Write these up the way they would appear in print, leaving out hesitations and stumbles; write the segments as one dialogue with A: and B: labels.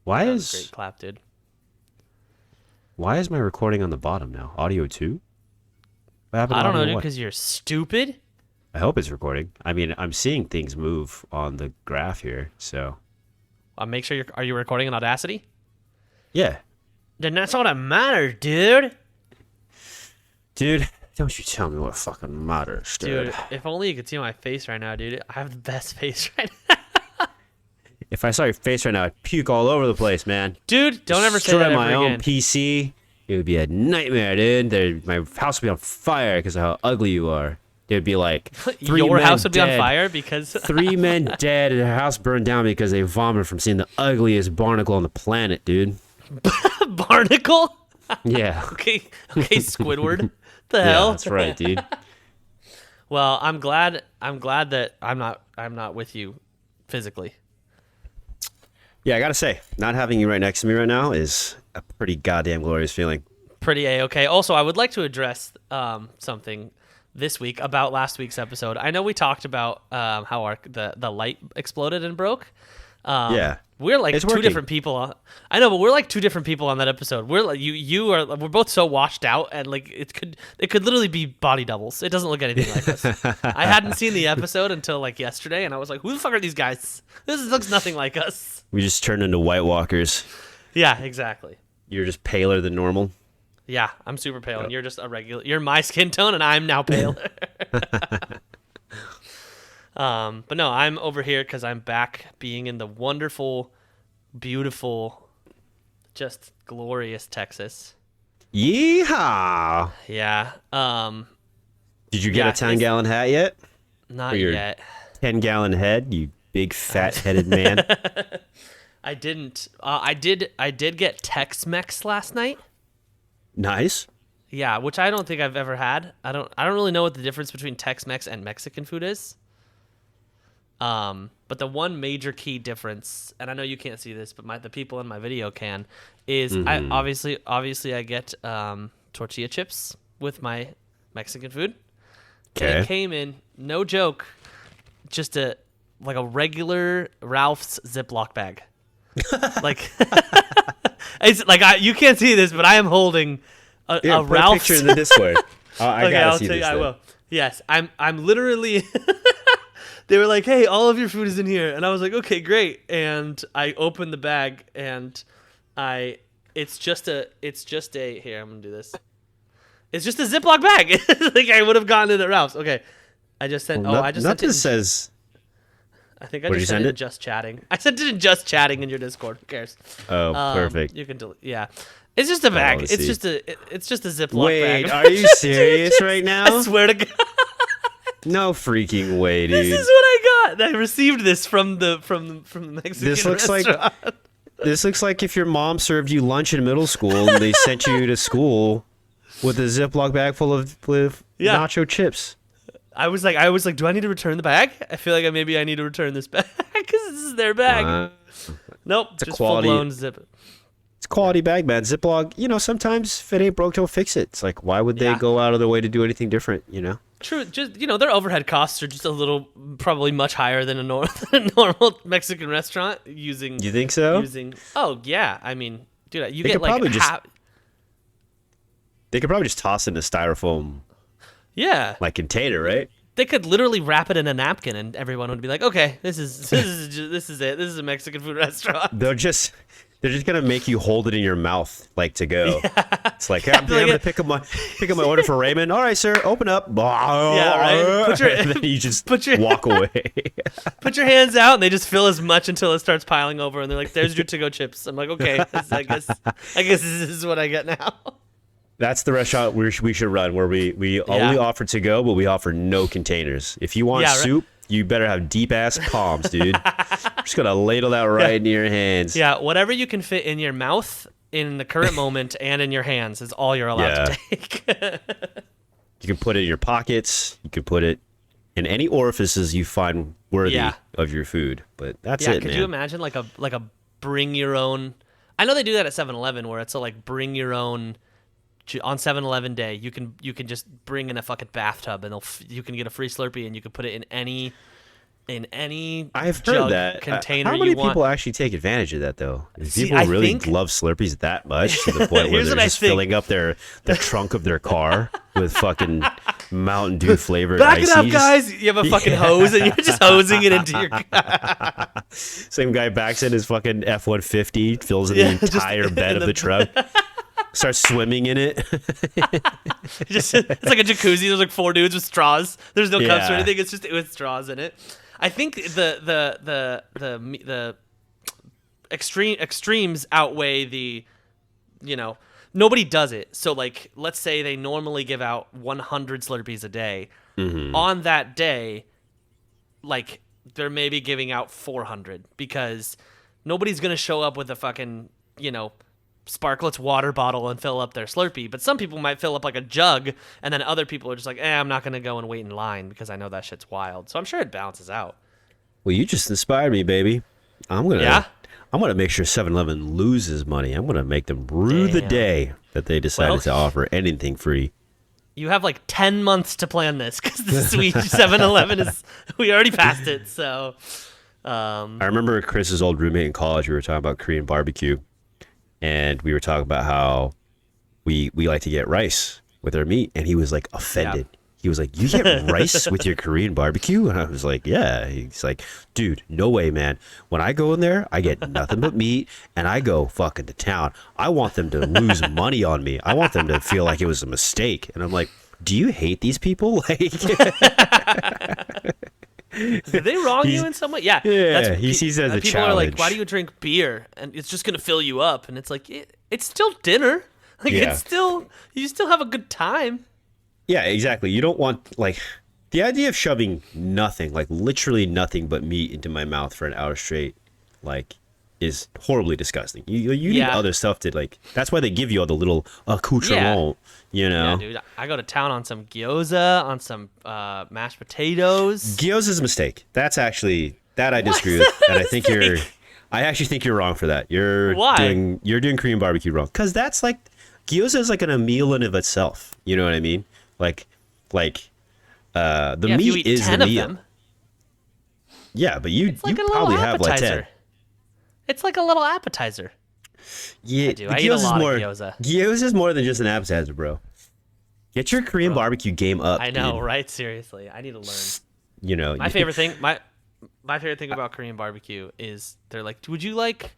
A: Why
B: That was
A: is
B: a great clap, dude.
A: why is my recording on the bottom now? Audio 2? What happened
B: I
A: to
B: don't know,
A: audio
B: dude,
A: 1?
B: because you're stupid.
A: I hope it's recording. I mean, I'm seeing things move on the graph here, so
B: Make sure are you recording in Audacity?
A: yeah.
B: Then that's all that matters, dude.
A: Dude, don't you tell me what fucking matters, dude.
B: Dude, if only you could see my face right now, dude. I have the best face right now.
A: If I saw your face right now, I'd puke all over the place, man.
B: Dude, don't ever say
A: Destroy
B: that ever
A: my own
B: again.
A: PC. It would be a nightmare, dude. My house would be on fire because of how ugly you are. It would be like
B: Your house would be on
A: dead.
B: fire because
A: 3 men dead and a house burned down because they vomited from seeing the ugliest barnacle on the planet, dude.
B: Barnacle?
A: Yeah.
B: Okay, Squidward. The
A: Yeah,
B: hell?
A: that's right, dude.
B: Well, I'm glad that I'm not with you physically.
A: Yeah, I gotta say, not having you right next to me right now is a pretty goddamn glorious feeling.
B: Pretty A-okay. Also, I would like to address something this week about last week's episode. I know we talked about how the light exploded and broke.
A: Yeah.
B: We're like
A: It's
B: two
A: working.
B: different people. I know, but we're like two different people on that episode. We're like we're both so washed out, and like it could literally be body doubles. It doesn't look anything like us. I hadn't seen the episode until like yesterday, and I was like, "Who the fuck are these guys? This looks nothing like us."
A: We just turned into White Walkers.
B: Yeah, exactly.
A: You're just paler than normal.
B: Yeah, I'm super pale, and you're just a regular. You're my skin tone, and I'm now paler. But no, I'm over here because I'm back being in the wonderful, beautiful, just glorious Texas.
A: Yeehaw!
B: Yeah.
A: Did you get
B: Yeah,
A: a 10-gallon hat yet?
B: Not
A: For your
B: yet.
A: 10-gallon head, you big fat-headed man.
B: I didn't. I did get Tex-Mex last night.
A: Nice.
B: Yeah, which I don't think I've ever had. I don't really know what the difference between Tex-Mex and Mexican food is. But the one major key difference, and I know you can't see this, but the people in my video can, is I obviously I get tortilla chips with my Mexican food. And
A: Okay.
B: it came in, no joke, just a regular Ralph's Ziploc bag. Like it's like you can't see this, but I am holding a
A: Here, put a
B: Ralph's
A: picture in the Discord. I
B: okay,
A: gotta
B: I'll
A: see
B: tell you.
A: this.
B: I
A: then.
B: will. Yes, I'm literally. They were like, "Hey, all of your food is in here," and I was like, "Okay, great." And I opened the bag, and it's just a here. I'm gonna do this. It's just a Ziploc bag. Like I would have gotten it at Ralph's. Okay, I just sent.
A: Well,
B: I just sent it.
A: nothing says.
B: I think I
A: Where'd you
B: just sent
A: send
B: it
A: it?
B: in just chatting. I sent it in just chatting in your Discord. Who cares?
A: Oh, perfect.
B: You can delete. Yeah, it's just a bag.
A: let's
B: It's
A: see.
B: just a Ziploc bag.
A: Wait, are you serious right now?
B: I swear to God.
A: No freaking way, dude.
B: This is what I got. I received this from the Mexican
A: This looks like-
B: restaurant.
A: This looks like if your mom served you lunch in middle school and they sent you to school with a Ziploc bag full of
B: Yeah.
A: nacho chips.
B: I was like, do I need to return the bag? I feel like maybe I need to return this bag because this is their bag. Nope,
A: a
B: just
A: quality-
B: full blown zip.
A: It's a quality bag, man. Ziploc, sometimes if it ain't broke, don't fix it. It's like, why would they
B: Yeah.
A: go out of their way to do anything different,
B: True, just their overhead costs are just a little, probably much higher than a normal Mexican restaurant using.
A: You think so?
B: Oh yeah, I mean, dude, you
A: They
B: get
A: could
B: like
A: probably just-
B: half.
A: They could probably just toss it in a styrofoam
B: Yeah,
A: container, right?
B: they could literally wrap it in a napkin, and everyone would be like, "Okay, this is it. This is a Mexican food restaurant."
A: They're just gonna make you hold it in your mouth to go. It's like, I'm
B: like
A: gonna pick up my order for Raymond. All right, sir, open up.
B: Yeah, right. Put your-
A: and then you just
B: put your-
A: walk away.
B: Put your hands out, and they just fill as much until it starts piling over, and they're like, "There's your to-go chips." I'm like, "Okay, I guess this is what I get now."
A: That's the restaurant we should run, where we only offer to go, but we offer no containers. If you want
B: Yeah, right.
A: soup, you better have deep ass palms, dude. We're just gonna ladle that right into your hands.
B: Yeah, whatever you can fit in your mouth in the current moment and in your hands is all you're allowed to take.
A: You can put it in your pockets. You can put it in any orifices you find worthy
B: Yeah.
A: of your food. But that's
B: Yeah,
A: it,
B: could
A: man.
B: you imagine like a bring your own? I know they do that at 7-Eleven where it's a like bring your own. On 7-Eleven day, you can just bring in a fucking bathtub and you can get a free Slurpee and you can put it in any in any
A: I've
B: jug
A: heard that.
B: container
A: How many
B: you want.
A: people actually take advantage of that, though? Do
B: See,
A: people
B: I
A: really
B: think-
A: love Slurpees that much to the point where
B: Here's
A: they're
B: what I
A: just
B: think.
A: filling up their trunk of their car with fucking Mountain Dew flavored
B: Back it up,
A: ices?
B: guys! You have a fucking hose, and you're just hosing it into your.
A: Same guy backs in his fucking F-150, fills in
B: Yeah,
A: the
B: just
A: entire bed
B: in
A: of
B: the-
A: the truck, starts swimming in it.
B: Just it's like a jacuzzi. There's like 4 dudes with straws. There's no cups or
A: Yeah.
B: anything. It's just with straws in it. I think the extremes outweigh the, nobody does it. So like, let's say they normally give out 100 Slurpees a day. On that day, like they're maybe giving out 400 because nobody's gonna show up with a fucking Sparkletts water bottle and fill up their Slurpee, but some people might fill up like a jug, and then other people are just like, I'm not gonna go and wait in line because I know that shit's wild. So I'm sure it balances out.
A: Well, you just inspired me, baby. I'm gonna
B: Yeah?
A: make sure 7-Eleven loses money. I'm gonna make them rue the
B: Damn.
A: day that they decided
B: Well-
A: to offer anything free.
B: You have like 10 months to plan this because the sweet 7-Eleven we already passed it. So,
A: I remember Chris's old roommate in college. We were talking about Korean barbecue, and we were talking about how we like to get rice with our meat, and he was like offended.
B: Yeah.
A: He was like, "You get rice with your Korean barbecue?" And I was like, "Yeah." He's like, "Dude, no way, man. When I go in there, I get nothing but meat, and I go fucking to town. I want them to lose money on me. I want them to feel like it was a mistake." And I'm like, "Do you hate these people?" Like,
B: did they wrong you in some way? Yeah.
A: Yeah, he sees it as a
B: people are like,
A: challenge.
B: why do you drink beer? And it's just gonna fill you up. And it's like, it's still dinner. Like
A: Yeah.
B: you still have a good time.
A: yeah, exactly. You don't want like the idea of shoving nothing, like literally nothing but meat into my mouth for an hour straight, like is horribly disgusting. You need
B: Yeah.
A: other stuff to like. That's why they give you all the little accoutrement. You know,
B: Yeah, dude. I go to town on some gyoza, on some mashed potatoes.
A: Gyoza's a mistake. That's actually that I disagree with, and I think I actually think you're wrong for that. You're
B: Why?
A: doing Korean barbecue wrong because that's like gyoza is like a meal in of itself. You know what I mean? Like the
B: Yeah, if you
A: meat
B: eat
A: is
B: 10
A: the
B: of
A: meal.
B: them,
A: Yeah, but you
B: it's like a
A: probably
B: little
A: have like 10.
B: appetizer. It's like a little appetizer.
A: Yeah,
B: I do. I eat a lot of gyoza.
A: Gyoza is more than just an appetizer, bro. Get your Korean barbecue game up.
B: I know,
A: dude.
B: right? Seriously, I need to learn.
A: You know,
B: My favorite thing, my favorite thing about Korean barbecue is they're like, "Would you like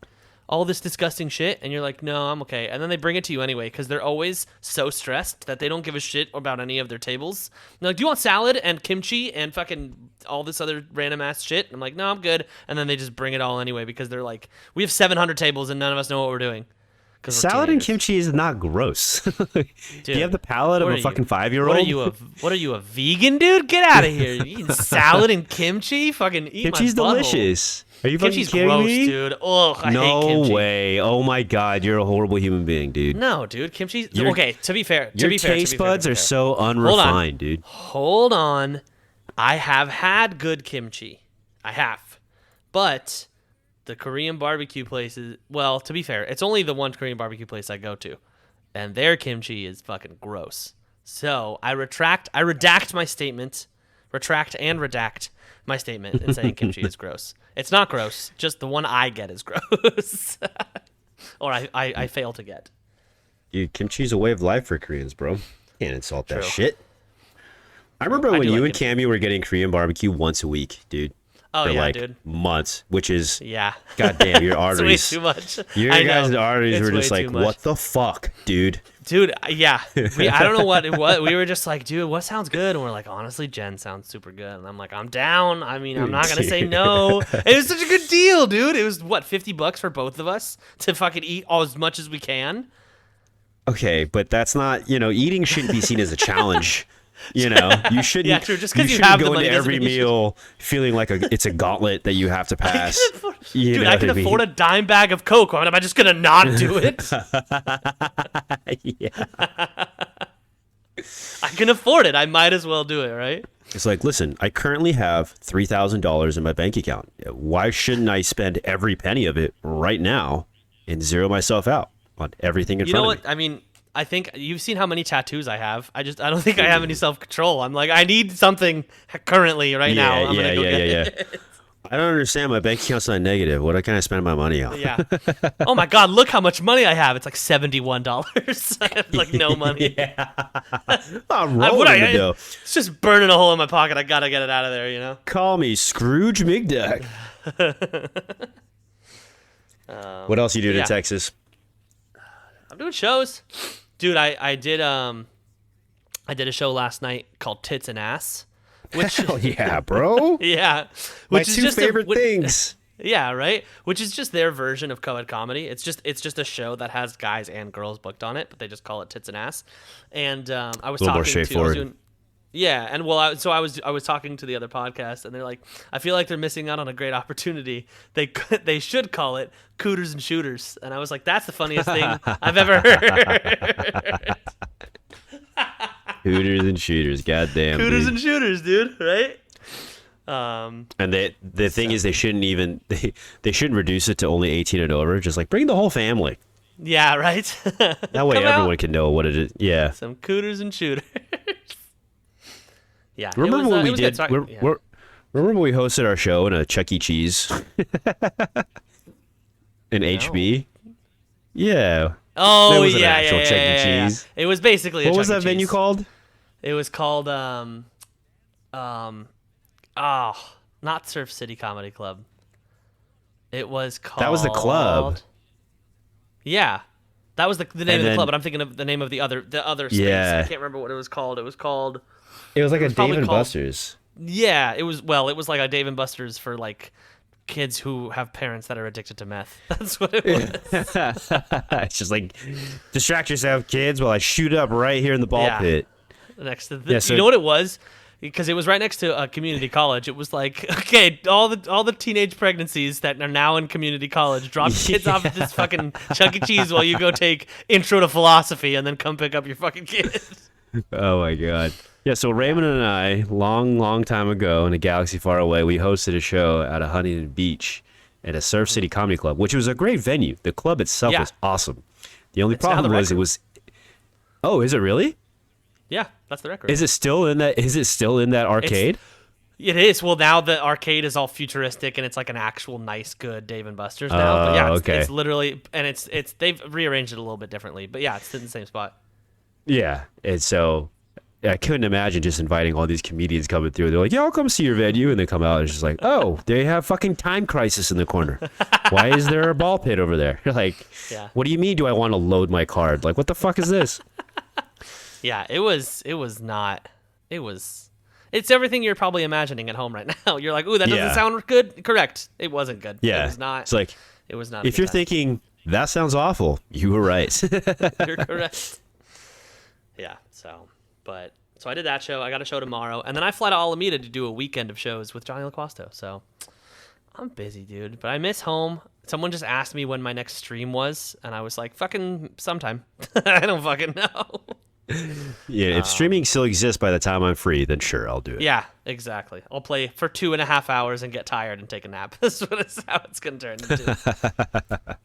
B: all this disgusting shit?" And you're like, "No, I'm okay." And then they bring it to you anyway because they're always so stressed that they don't give a shit about any of their tables. They're like, "Do you want salad and kimchi and fucking all this other random ass shit?" And I'm like, "No, I'm good." And then they just bring it all anyway because they're like, "We have 700 tables and none of us know what we're doing." 'Cause we're
A: salad and
B: teenagers.
A: kimchi is not gross. Do you have the palate of
B: What
A: a
B: are
A: fucking
B: you?
A: 5-year-old?
B: What are you, a vegan, dude? Get out of here! You eating salad and kimchi? Fucking eat
A: Kimchi's
B: my butthole.
A: delicious. Are you fucking
B: Kimchi's
A: kidding
B: gross,
A: me?
B: dude. Ugh, I hate
A: No
B: kimchi.
A: way. Oh my god, you're a horrible human being, dude.
B: No, dude. Kimchi.
A: Your-
B: Okay, to be fair,
A: Your taste buds are so unrefined, dude.
B: Hold on. I have had good kimchi. I have, but the Korean barbecue places. Well, to be fair, it's only the one Korean barbecue place I go to, and their kimchi is fucking gross. So I redact my statement. Retract and redact my statement in saying kimchi is gross. It's not gross. Just the one I get is gross, or I fail to get.
A: Dude, kimchi's a way of life for Koreans, bro. Can't insult that
B: True.
A: shit. I remember
B: I
A: when
B: do
A: you
B: like
A: and
B: kimchi.
A: Cammy were getting Korean barbecue once a week, dude.
B: Oh
A: for
B: yeah,
A: like
B: dude.
A: months, which is
B: Yeah.
A: goddamn your
B: It's
A: arteries.
B: way too much.
A: Your
B: I know.
A: guys' arteries
B: It's
A: were just
B: way
A: like,
B: too much.
A: what the fuck, dude?
B: Dude, yeah. I don't know what it was. We were just like, dude, what sounds good? And we're like, honestly, Jen sounds super good. And I'm like, I'm down. I mean, I'm not going to say no. It was such a good deal, dude. It was, what, $50 for both of us to fucking eat all as much as we can?
A: Okay, but that's not, eating shouldn't be seen as a challenge. You shouldn't.
B: Yeah, true. Just 'cause you
A: shouldn't
B: have the
A: go
B: money
A: into
B: doesn't
A: every
B: mean you should.
A: meal feeling like it's a gauntlet that you have to pass. You
B: Dude,
A: know
B: I
A: what
B: can
A: mean?
B: afford a dime bag of Coke. Am I just going to not do it?
A: Yeah.
B: I can afford it. I might as well do it, right?
A: It's like, listen, I currently have $3,000 in my bank account. Why shouldn't I spend every penny of it right now and zero myself out on everything in
B: You know
A: front
B: what?
A: of me?
B: I mean, I think you've seen how many tattoos I have. I don't think I have any self-control. I'm like, I need something currently right now. I'm gonna go get it.
A: I don't understand. My bank account's not negative. What can I spend my money on?
B: Yeah. Oh my God! Look how much money I have. It's like $71. I have like no money.
A: Yeah. I'm rolling in the dough.
B: It's just burning a hole in my pocket. I gotta get it out of there. You know.
A: Call me Scrooge McDuck. What else you doing in Texas?
B: I'm doing shows, dude. I did a show last night called Tits and Ass. Which,
A: hell yeah, bro.
B: Yeah.
A: Which is two favorite things.
B: Yeah, right? Which is just their version of co-ed comedy. It's just a show that has guys and girls booked on it, but they just call it Tits and Ass. And I was
A: a little
B: talking
A: more straightforward.
B: and I was talking to the other podcast, and they're like, I feel like they're missing out on a great opportunity. They should call it Cooters and Shooters. And I was like, that's the funniest thing I've ever heard.
A: Hooters and shooters, goddamn.
B: Hooters
A: dude.
B: and shooters, dude, right?
A: And the thing is, they shouldn't even they shouldn't reduce it to only 18 and over. Just like bring the whole family.
B: Yeah, right.
A: That way everyone can know what it is. Yeah.
B: Some Cooters and shooters. Yeah.
A: Remember when we did? Remember when we hosted our show in a Chuck E. Cheese? In HB. Yeah.
B: Oh,
A: it was an
B: yeah,
A: actual
B: yeah,
A: Chuck E.
B: yeah.
A: Cheese.
B: It was basically
A: what was that venue called?
B: It was called not Surf City Comedy Club. It was called.
A: That was the club.
B: Yeah, that was the name of the club. But I'm thinking of the name of the other space.
A: Yeah.
B: I can't remember what it was called. It was called.
A: It was like a Dave and Buster's.
B: Yeah, it was. Well, it was like a Dave and Buster's for like kids who have parents that are addicted to meth. That's what it was.
A: It's just like distract yourself, kids, while I shoot up right here in the ball pit.
B: Next to you know what it was? Because it was right next to a community college. It was like, okay, all the teenage pregnancies that are now in community college, drop your kids off at this fucking Chuck E. Cheese while you go take Intro to Philosophy and then come pick up your fucking kids.
A: Oh my God. Yeah, so Raymond and I, long time ago in a galaxy far away, we hosted a show out of Huntington Beach at a Surf City Comedy Club, which was a great venue. The club itself was awesome. The only problem was it was... Oh, is it really?
B: Yeah, that's the record.
A: Is it still in that arcade?
B: It is. Well, now the arcade is all futuristic and it's like an actual nice, good Dave and Buster's now. But yeah, it's literally, and it's they've rearranged it a little bit differently. But yeah, it's in the same spot.
A: Yeah, and so I couldn't imagine just inviting all these comedians coming through. They're like, "Yeah, I'll come see your venue," and they come out and it's just like, "Oh, they have fucking Time Crisis in the corner. Why is there a ball pit over there?" You're like, "What do you mean? Do I want to load my card? Like, what the fuck is this?"
B: Yeah, it's everything you're probably imagining at home right now. You're like, ooh, that doesn't sound good. Correct. It wasn't good.
A: Yeah.
B: It was not.
A: It's like,
B: it was not.
A: If you're thinking, that sounds awful, you were right.
B: You're correct. Yeah. So I did that show. I got a show tomorrow. And then I fly to Alameda to do a weekend of shows with Johnny LaQuasto. So I'm busy, dude. But I miss home. Someone just asked me when my next stream was. And I was like, fucking sometime. I don't fucking know.
A: Yeah, if streaming still exists by the time I'm free, then sure, I'll do it.
B: Yeah, exactly. I'll play for 2.5 hours and get tired and take a nap. That's how it's gonna turn into.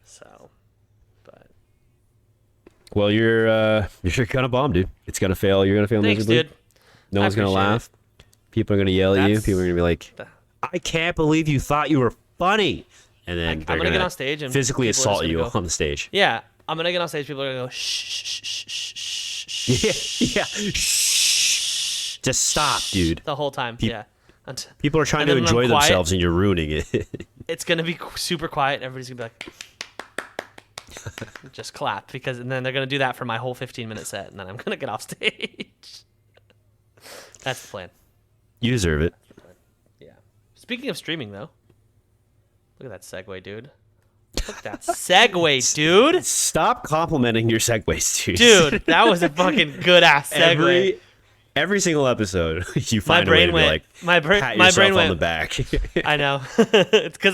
B: So, but
A: well, you're gonna bomb, dude. It's gonna fail. You're gonna fail miserably.
B: Dude.
A: No one's gonna laugh. People are gonna yell at you. People are gonna be like, "I can't believe you thought you were funny," and then
B: I'm gonna get on stage and
A: physically assault you on the stage.
B: Yeah, I'm gonna get on stage. People are gonna go shh, shh, shh, shh, shh.
A: Yeah. Shh. Just stop, dude.
B: The whole time. Yeah.
A: People are trying to enjoy themselves, and you're ruining it.
B: It's gonna be super quiet. Everybody's gonna be like, just clap and then they're gonna do that for my whole 15-minute set, and then I'm gonna get off stage. That's the plan.
A: You deserve it.
B: Yeah. Speaking of streaming, though, look at that segue, dude. Look at that segue, dude.
A: Stop complimenting your segues, dude.
B: Dude, that was a fucking good ass segue.
A: Every single episode, you find a way to be like, pat yourself on the back.
B: I know. It's because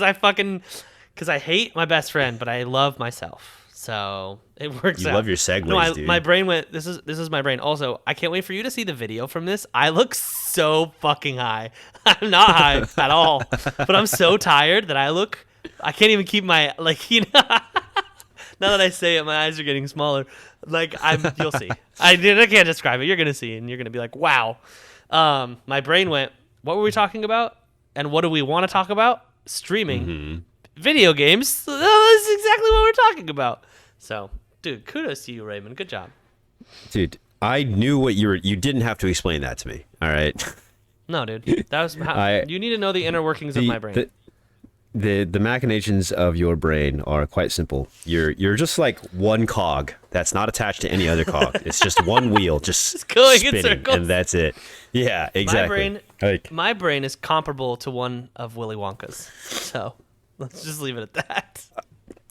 B: I hate my best friend, but I love myself. So it works out.
A: You love your segues,
B: no,
A: dude.
B: My brain went, this is my brain. Also, I can't wait for you to see the video from this. I look so fucking high. I'm not high at all, but I'm so tired that I can't even keep my, Now that I say it, my eyes are getting smaller. Like you'll see. I can't describe it. You're gonna see, and you're gonna be like, wow. My brain went, what were we talking about? And what do we want to talk about? Streaming, video games. That's exactly what we're talking about. So, dude, kudos to you, Raymond. Good job.
A: Dude, I knew what you didn't have to explain that to me. All right.
B: No, dude. That was how you need to know the inner workings of my brain.
A: The machinations of your brain are quite simple. You're just like one cog that's not attached to any other cog. It's just one wheel, just
B: going in
A: spinning,
B: circles.
A: and that's it. Yeah, exactly.
B: My brain is comparable to one of Willy Wonka's. So let's just leave it at that.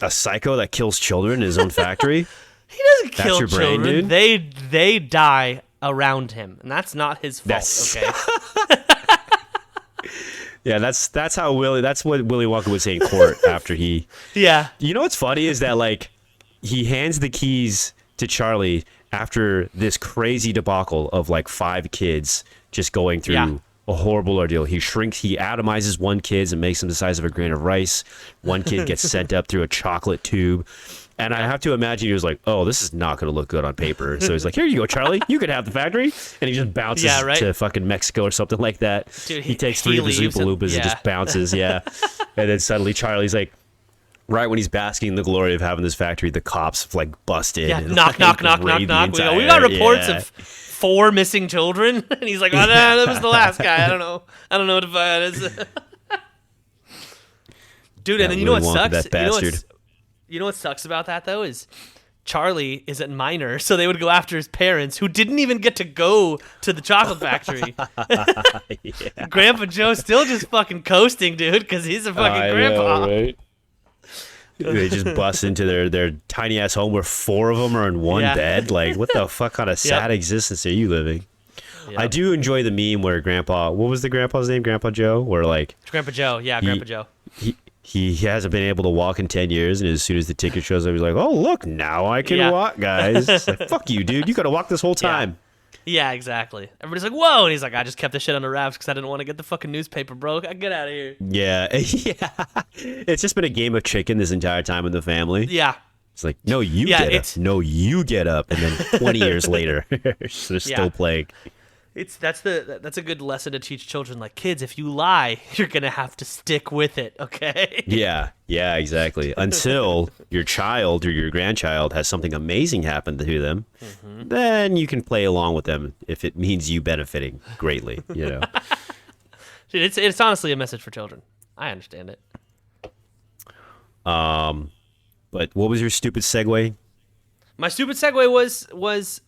A: A psycho that kills children in his own factory.
B: He doesn't
A: That's
B: kill
A: your brain,
B: children.
A: dude?
B: They die around him, and that's not his fault. Okay.
A: Yeah, that's what Willy Wonka would say in court after he.
B: Yeah.
A: You know what's funny is that like he hands the keys to Charlie after this crazy debacle of like 5 kids just going through a horrible ordeal. He atomizes one kid and makes them the size of a grain of rice. One kid gets sent up through a chocolate tube. And I have to imagine he was like, oh, this is not going to look good on paper. So he's like, here you go, Charlie. You can have the factory. And he just bounces to fucking Mexico or something like that.
B: Dude,
A: he takes 3 of the Zoompa Loompas and just bounces, And then suddenly Charlie's like, right when he's basking in the glory of having this factory, the cops like bust in.
B: Yeah,
A: and,
B: knock. We got reports of 4 missing children. And he's like, oh, no, that was the last guy. I don't know what it is. Dude, and then you know what sucks? You know what sucks about that, though, is Charlie is a minor, so they would go after his parents, who didn't even get to go to the chocolate factory. Grandpa Joe's still just fucking coasting, dude, because he's a fucking grandpa.
A: Know, right? They just bust into their tiny-ass home where 4 of them are in one bed. Like, what the fuck kind of sad existence are you living? Yep. I do enjoy the meme where what was the grandpa's name? Grandpa Joe? Where, like...
B: Grandpa Joe, Grandpa Joe.
A: He hasn't been able to walk in 10 years, and as soon as the ticket shows up, he's like, oh, look, now I can walk, guys. It's like, fuck you, dude. You got to walk this whole time.
B: Yeah, exactly. Everybody's like, whoa. And he's like, I just kept this shit under wraps because I didn't want to get the fucking newspaper, bro. Get out of here.
A: Yeah. It's just been a game of chicken this entire time in the family.
B: Yeah.
A: It's like, no, you get up. No, you get up. And then 20 years later, they're still playing.
B: That's a good lesson to teach children. Like, kids, if you lie, you're gonna have to stick with it, okay?
A: Yeah, exactly. Until your child or your grandchild has something amazing happen to them, then you can play along with them if it means you benefiting greatly. You know,
B: dude, it's honestly a message for children. I understand it.
A: But what was your stupid segue?
B: My stupid segue was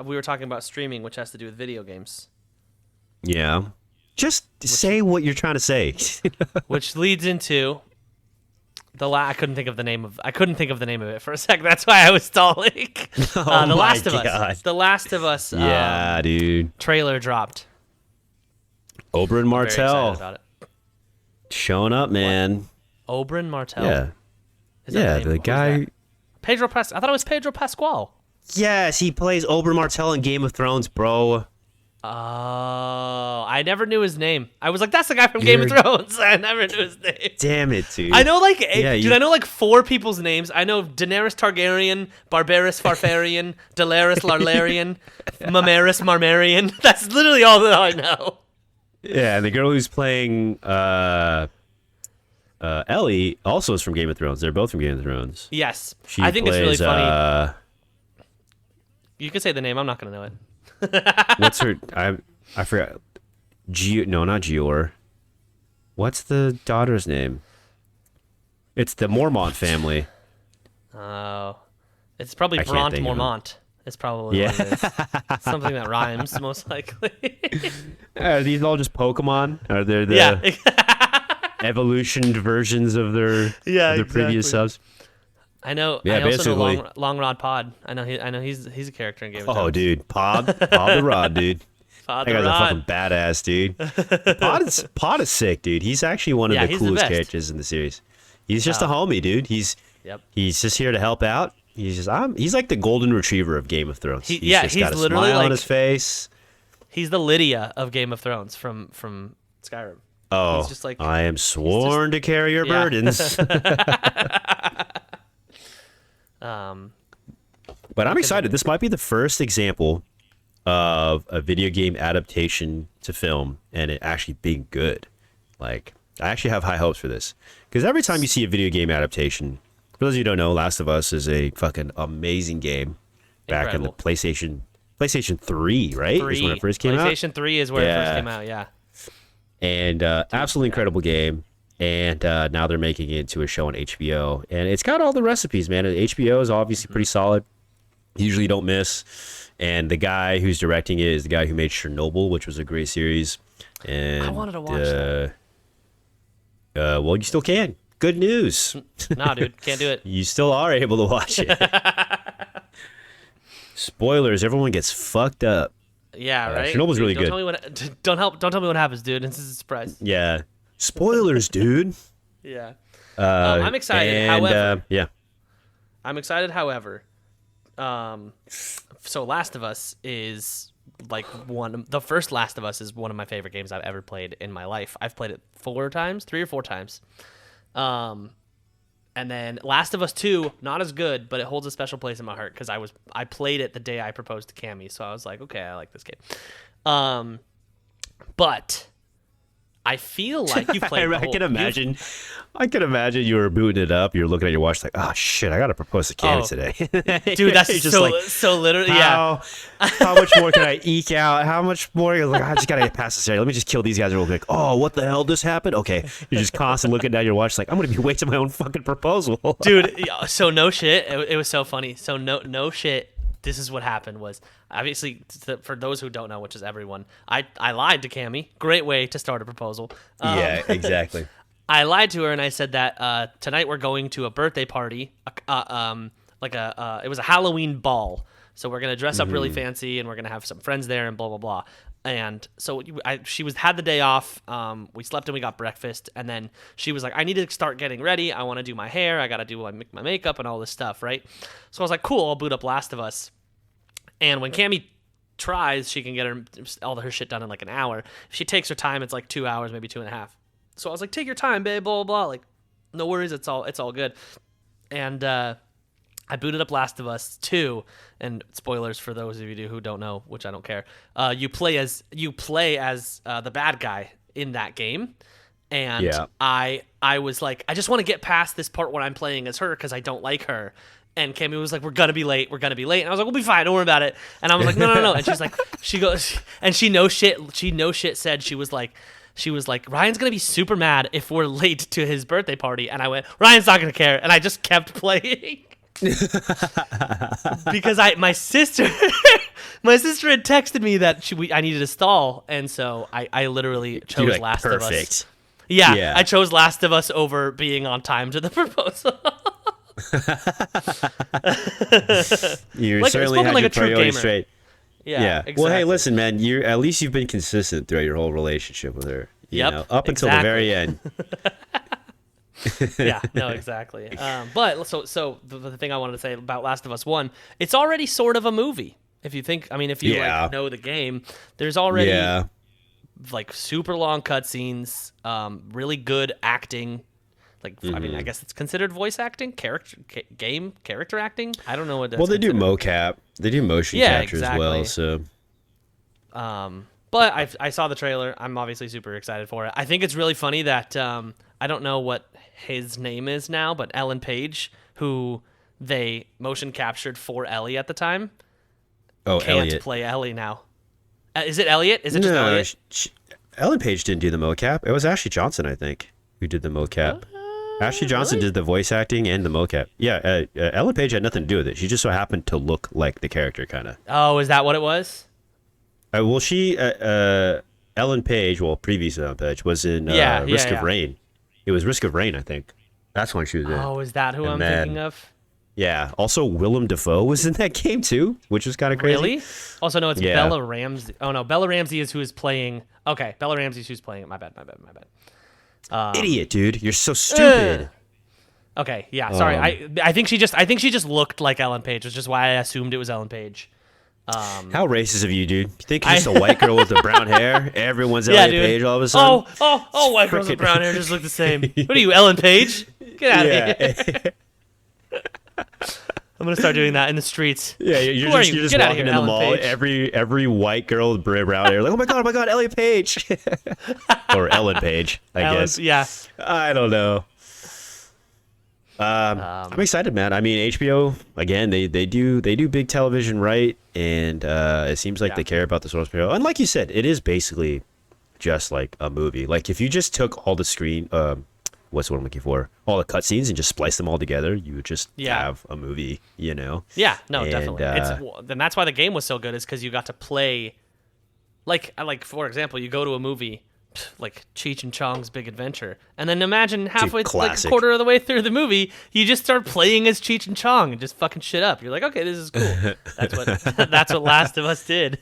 B: we were talking about streaming, which has to do with video games.
A: Yeah. Just say what you're trying to say.
B: Which leads into I couldn't think of the name of it for a second. That's why I was stalling. The Last of Us. The Last of Us.
A: Yeah, dude.
B: Trailer dropped.
A: Oberyn Martell.
B: Very excited about it.
A: Showing up, man.
B: Oberyn Martell.
A: Yeah. The guy.
B: I thought it was Pedro Pascal.
A: Yes, he plays Oberyn Martell in Game of Thrones, bro.
B: Oh, I never knew his name. I was like, that's the guy from Game of Thrones. I never knew his name.
A: Damn it, dude.
B: I know I know like 4 people's names. I know Daenerys Targaryen, Barbaris Farfarian, Delaris Larlarian, Mamaris Marmarian. That's literally all that I know.
A: Yeah, and the girl who's playing Ellie also is from Game of Thrones. They're both from Game of Thrones.
B: Yes.
A: I think it's really funny.
B: You can say the name. I'm not going to know it.
A: What's her... I forgot. No, not Gior. What's the daughter's name? It's the Mormont family.
B: Oh. It's probably Bront Mormont. It's probably what it is. Something that rhymes, most likely.
A: Are these all just Pokemon? Are they the evolutioned versions of their previous subs?
B: I know. Yeah, I also know Long Rod Pod. I know he's a character in Game of Thrones.
A: Oh, dude, Pod the Rod, dude.
B: Pod
A: that
B: the
A: guy's
B: Rod.
A: a fucking badass, dude. Pod is sick, dude. He's actually one of the coolest characters in the series. He's just a homie, dude. He's just here to help out. He's like the golden retriever of Game of Thrones. He's got a
B: literally
A: smile on his face.
B: He's the Lydia of Game of Thrones from Skyrim.
A: Oh,
B: he's just like,
A: I am sworn to carry your burdens. But I'm excited. This might be the first example of a video game adaptation to film and it actually being good. Like, I actually have high hopes for this. Because every time you see a video game adaptation, for those of you who don't know, Last of Us is a fucking amazing game. Back in the PlayStation 3, right? Is when it first came out.
B: PlayStation 3 is where it first came out, yeah.
A: And absolutely incredible game. And now they're making it into a show on HBO. And it's got all the recipes, man. HBO is obviously pretty solid. Usually don't miss. And the guy who's directing it is the guy who made Chernobyl, which was a great series. And
B: I wanted to watch that.
A: Well, you still can. Good news.
B: Nah, dude, can't do it.
A: You still are able to watch it. Spoilers, everyone gets fucked up.
B: Yeah, right?
A: Chernobyl's really good.
B: Don't tell me what happens, dude. This is a surprise.
A: Yeah. Spoilers, dude.
B: Yeah. I'm excited, however.
A: Yeah.
B: I'm excited, however. So Last of Us is like the first Last of Us is one of my favorite games I've ever played in my life. I've played it 3 or 4 times. And then Last of Us 2, not as good, but it holds a special place in my heart because I played it the day I proposed to Cammie, so I was like, okay, I like this game. But I feel like you've played.
A: I can imagine you were booting it up. You're looking at your watch like, oh shit, I gotta propose to Cammie today.
B: Dude, that's just so literally.
A: How much more can I eke out? How much more? You're like, I just gotta get past this area. Let me just kill these guys real quick. Oh, what the hell just happened? Okay, you're just constantly looking down your watch like, I'm gonna be wasting my own fucking proposal.
B: Dude, so no shit. It was so funny. So no shit. This is what happened was, obviously, for those who don't know, which is everyone, I lied to Cammie. Great way to start a proposal.
A: Yeah, exactly.
B: I lied to her and I said that tonight we're going to a birthday party, it was a Halloween ball. So we're gonna dress up really fancy and we're gonna have some friends there and blah blah blah. And so she had the day off. We slept and we got breakfast, and then she was like, "I need to start getting ready. I want to do my hair. I gotta do my makeup and all this stuff, right?" So I was like, "Cool, I'll boot up Last of Us." And when Cammie tries, she can get all her shit done in like an hour. If she takes her time, it's like 2 hours, maybe 2.5. So I was like, "Take your time, babe." Blah blah blah. Like, no worries. It's all good. And I booted up Last of Us 2, and spoilers for those of you who don't know, which I don't care. You play as the bad guy in that game, and I was like, I just want to get past this part where I'm playing as her because I don't like her. And Cammie was like, we're gonna be late. And I was like, we'll be fine. Don't worry about it. And I was like, no. And she's like, she goes, and she no shit said she was like, Ryan's gonna be super mad if we're late to his birthday party. And I went, Ryan's not gonna care. And I just kept playing. Because my sister had texted me that I needed to stall, and so I literally chose Last of Us. Yeah, I chose Last of Us over being on time to the proposal.
A: You certainly had your priorities straight.
B: Yeah. Exactly.
A: Well, hey, listen, man. At least you've been consistent throughout your whole relationship with her. You know, up until the very end.
B: Yeah, no, exactly. But so the thing I wanted to say about Last of Us 1, it's already sort of a movie. If you like know the game, there's already like super long cutscenes, really good acting. Like, I mean, I guess it's considered voice acting, character acting. I don't know what that's
A: Well, they
B: considered.
A: do mocap. They do motion capture as well, so.
B: But I saw the trailer. I'm obviously super excited for it. I think it's really funny that I don't know what his name is now, but Ellen Page, who they motion captured for Ellie at the time, can't
A: Elliot.
B: play Ellie now. Is it Elliot? Is it just Elliot?
A: Ellen Page didn't do the mocap. It was Ashley Johnson, I think, who did the mocap. Ashley Johnson did the voice acting and the mocap. Yeah, Ellen Page had nothing to do with it. She just so happened to look like the character, kind of.
B: Oh, is that what it was?
A: Well, Ellen Page, previous Ellen Page, was in Risk of Rain. It was Risk of Rain, I think. That's when she was in.
B: Oh, is that who I'm thinking of?
A: Yeah. Also, Willem Dafoe was in that game, too, which was kind of crazy.
B: Really? Also, no, it's Bella Ramsey. Oh, no, Bella Ramsey is who is playing. Okay, Bella Ramsey is who's playing it. My bad.
A: Idiot, dude. You're so stupid.
B: Okay, yeah, sorry. I think she just looked like Ellen Page, which is why I assumed it was Ellen Page.
A: How racist of you, dude. You think you're just a white girl with the brown hair? Everyone's Ellen Page all of a sudden?
B: Oh, white girls with brown hair just look the same. What are you, Ellen Page? Get out of here. I'm gonna start doing that in the streets.
A: Yeah,
B: Who are you?
A: you're just
B: Get out of
A: walking
B: here,
A: in the
B: Ellen
A: mall.
B: Page.
A: Every white girl with brown hair, like, oh my god, Elliot Page, or Ellen Page, I guess.
B: Yeah.
A: I don't know. I'm excited, man. I mean, HBO again. They do big television right, and it seems like
B: Yeah.
A: they care about the source material. And like you said, it is basically just like a movie. Like if you just took all the screen, what's what I'm looking for, all the cutscenes and just splice them all together, you would just have a movie. You know?
B: Yeah, no,
A: And,
B: definitely. Then that's why the game was so good, is because you got to play, like for example, you go to a movie like Cheech and Chong's Big Adventure, and then imagine halfway, like a
A: classic.
B: quarter of the way through the movie, you just start playing as Cheech and Chong and just fucking shit up. You're like, okay, this is cool. That's what Last of Us did.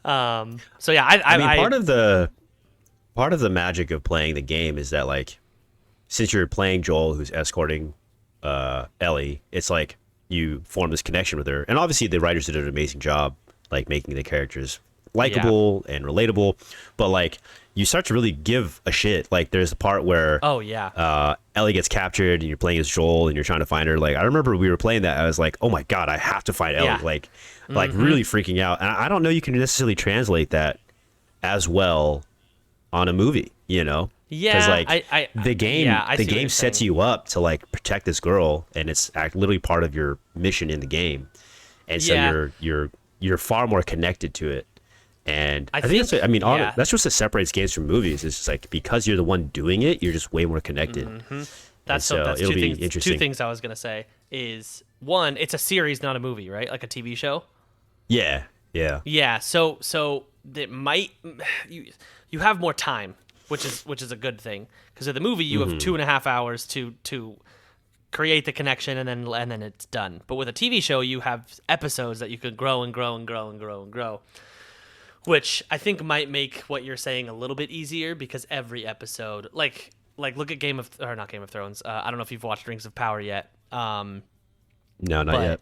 B: So yeah,
A: I mean, part of the magic of playing the game is that, like, since you're playing Joel, who's escorting Ellie, it's like you form this connection with her, and obviously the writers did an amazing job, like making the characters likable and relatable. But like, you start to really give a shit. Like, there's the part where Ellie gets captured, and you're playing as Joel, and you're trying to find her. Like, I remember we were playing that. I was like, oh my god, I have to find Ellie.
B: Yeah.
A: Like really freaking out. And I don't know you can necessarily translate that as well on a movie, you know?
B: Yeah,
A: Because like the game sets
B: saying.
A: you up to like protect this girl, and it's literally part of your mission in the game, and so you're far more connected to it. And I think that's what, I mean, that's just what separates games from movies. It's just like, because you're the one doing it, you're just way more connected.
B: That's
A: it'll be interesting.
B: Two things I was gonna say is, one, it's a series, not a movie, right? Like a TV show.
A: Yeah.
B: Yeah. So it might you have more time, which is a good thing, because with the movie you have 2.5 hours to create the connection, and then it's done. But with a TV show, you have episodes that you could grow and grow and grow and grow and grow, which I think might make what you're saying a little bit easier, because every episode, like look at not Game of Thrones. I don't know if you've watched Rings of Power yet.
A: No, not yet.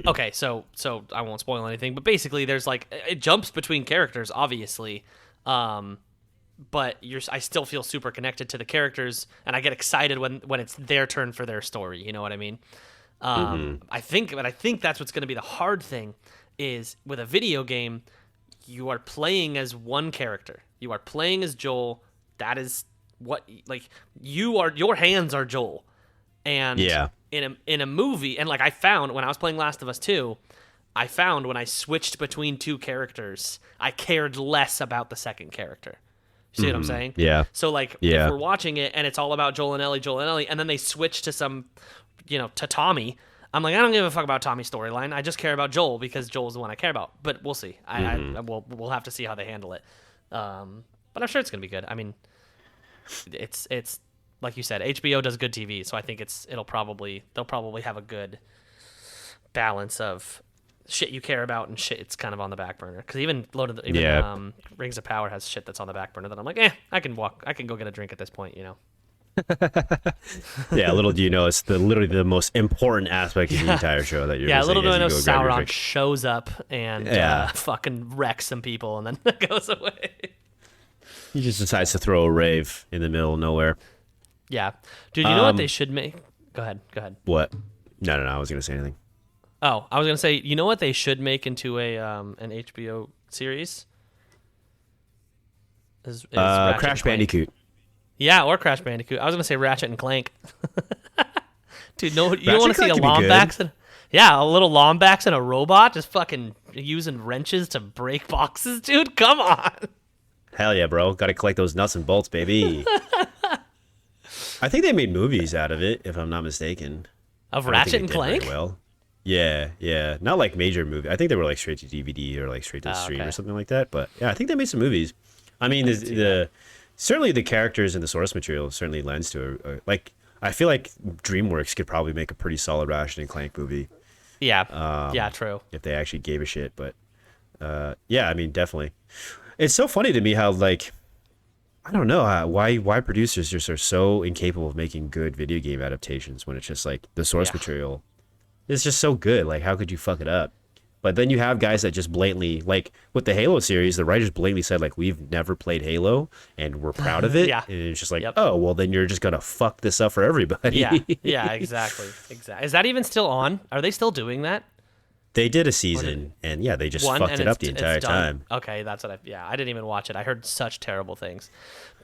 B: Okay, so I won't spoil anything, but basically there's like, it jumps between characters, obviously, but I still feel super connected to the characters, and I get excited when it's their turn for their story. You know what I mean? I think that's what's going to be the hard thing, is with a video game, you are playing as one character. You are playing as Joel. That is what, like, your hands are Joel. And in a movie, and like I found when I was playing Last of Us 2, I found when I switched between two characters, I cared less about the second character. You see what I'm saying?
A: Yeah.
B: So like, if we're watching it and it's all about Joel and Ellie, and then they switch to to Tommy, I'm like, I don't give a fuck about Tommy's storyline. I just care about Joel, because Joel's the one I care about. But we'll see. We'll have to see how they handle it. But I'm sure it's gonna be good. I mean, it's like you said, HBO does good TV, so I think they'll probably have a good balance of shit you care about and shit it's kind of on the back burner. Because even Rings of Power has shit that's on the back burner that I'm like, I can go get a drink at this point, you know.
A: Yeah, little do you know, it's literally the most important aspect of the entire show that you're missing.
B: Little do I know,
A: as you go grab your
B: Sauron
A: drink.
B: shows up and fucking wrecks some people and then goes away.
A: He just decides to throw a rave in the middle of nowhere.
B: Yeah. Dude, you know what they should make? Go ahead.
A: What? No, I was gonna say anything.
B: Oh, I was gonna say, you know what they should make into an HBO series? Is Ratchet
A: Crash
B: and Clank.
A: Bandicoot.
B: Yeah, or Crash Bandicoot. I was gonna say Ratchet and Clank. Dude, no, you don't
A: Ratchet
B: want to see a
A: Clank could be
B: Lombax? A little Lombax and a robot just fucking using wrenches to break boxes, dude. Come on.
A: Hell yeah, bro! Got to collect those nuts and bolts, baby. I think they made movies out of it, if I'm not mistaken.
B: Of
A: I don't
B: Ratchet
A: think
B: and
A: they did very
B: Clank?
A: well. Yeah. Not like major movie. I think they were like straight to DVD or like straight to stream or something like that. But yeah, I think they made some movies. I mean, certainly the characters and the source material certainly lends to like, I feel like DreamWorks could probably make a pretty solid Ratchet and Clank movie.
B: Yeah, true.
A: If they actually gave a shit. But yeah, I mean, definitely. It's so funny to me how, like, I don't know why producers just are so incapable of making good video game adaptations when it's just like the source material is just so good. Like, how could you fuck it up? But then you have guys that just blatantly, like with the Halo series, the writers blatantly said like, we've never played Halo and we're proud of it.
B: Yeah.
A: And it's just like,
B: Yep.
A: oh, well then you're just gonna fuck this up for everybody.
B: Yeah, yeah, exactly. Is that even still on? Are they still doing that?
A: They did a season, and yeah, they just
B: One
A: fucked
B: and
A: it up the entire
B: it's done.
A: time.
B: Okay, that's what I didn't even watch it. I heard such terrible things.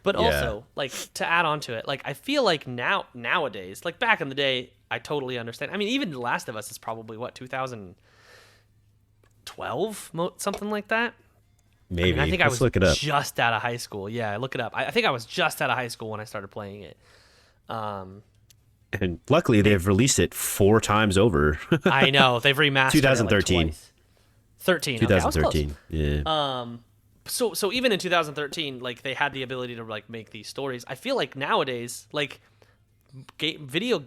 B: But
A: Yeah.
B: also, like, to add on to it, like, I feel like nowadays, like back in the day, I totally understand. I mean, even The Last of Us is probably what, 2012, something like that.
A: Maybe.
B: I think
A: Let's
B: I was
A: look it up.
B: just out of high school. Yeah, look it up. I think I was just out of high school when I started playing it.
A: And luckily, they've released it 4 times over.
B: I know they've remastered
A: 2013.
B: it like twice. 13. Okay, I was close.
A: 2013. Yeah.
B: So even in 2013, like they had the ability to like make these stories. I feel like nowadays, like good video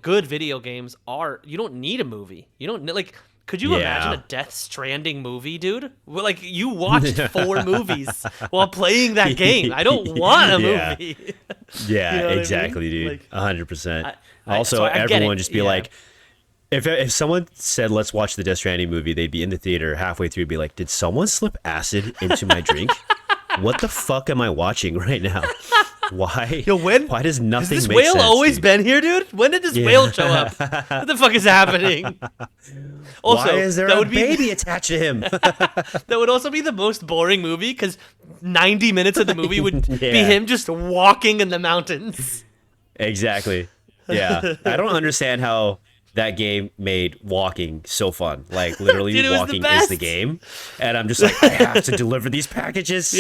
B: games are, you don't need a movie. You don't like. Could you imagine a Death Stranding movie, dude? Well, like you watched 4 movies while playing that game. I don't want a movie.
A: Yeah,
B: You know what I mean?
A: exactly, dude.
B: Like,
A: 100%.
B: I
A: Also,
B: get
A: everyone
B: it,
A: just be
B: yeah.
A: like, if someone said, let's watch the Death Stranding movie, they'd be in the theater halfway through, be like, did someone slip acid into my drink? What the fuck am I watching right now? Why?
B: Yo,
A: Why does nothing
B: has this
A: make
B: whale
A: sense,
B: always
A: dude?
B: been here, dude? When did this whale show up? What the fuck is happening? Also,
A: Why is there
B: that
A: a
B: would be
A: baby attached to him?
B: that would also be the most boring movie because 90 minutes of the movie would be
A: Yeah.
B: him just walking in the mountains.
A: Exactly. Yeah. I don't understand how that game made walking so fun. Like literally
B: Dude, it was the
A: walking is
B: best.
A: the game. And I'm just like, I have to deliver these packages.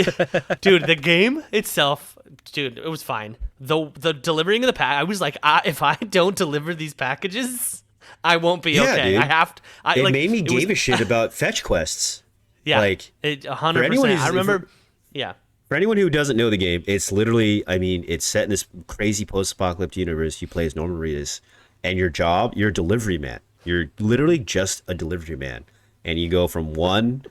B: Dude, the game itself, dude, it was fine. The delivering of the pack, I was like, if I don't deliver these packages, I won't be
A: Yeah,
B: okay.
A: dude.
B: I have to.
A: It made me give a shit about fetch quests.
B: Yeah,
A: like,
B: it
A: for anyone
B: 100%.
A: who's-
B: I remember. Yeah.
A: For anyone who doesn't know the game, it's literally, I mean, it's set in this crazy post-apocalyptic universe. You play as Norman Reedus, and your job, you're a delivery man. You're literally just a delivery man. And you go from one,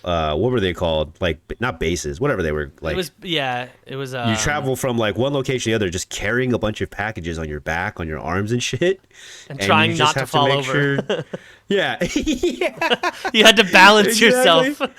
A: what were they called? Like, not bases, whatever they were. Like,
B: It was.
A: you travel from like one location to the other, just carrying a bunch of packages on your back, on your arms and shit.
B: And trying
A: you
B: not
A: just
B: to
A: have
B: fall
A: make
B: over.
A: Sure... Yeah. Yeah.
B: You had to balance
A: Exactly.
B: yourself.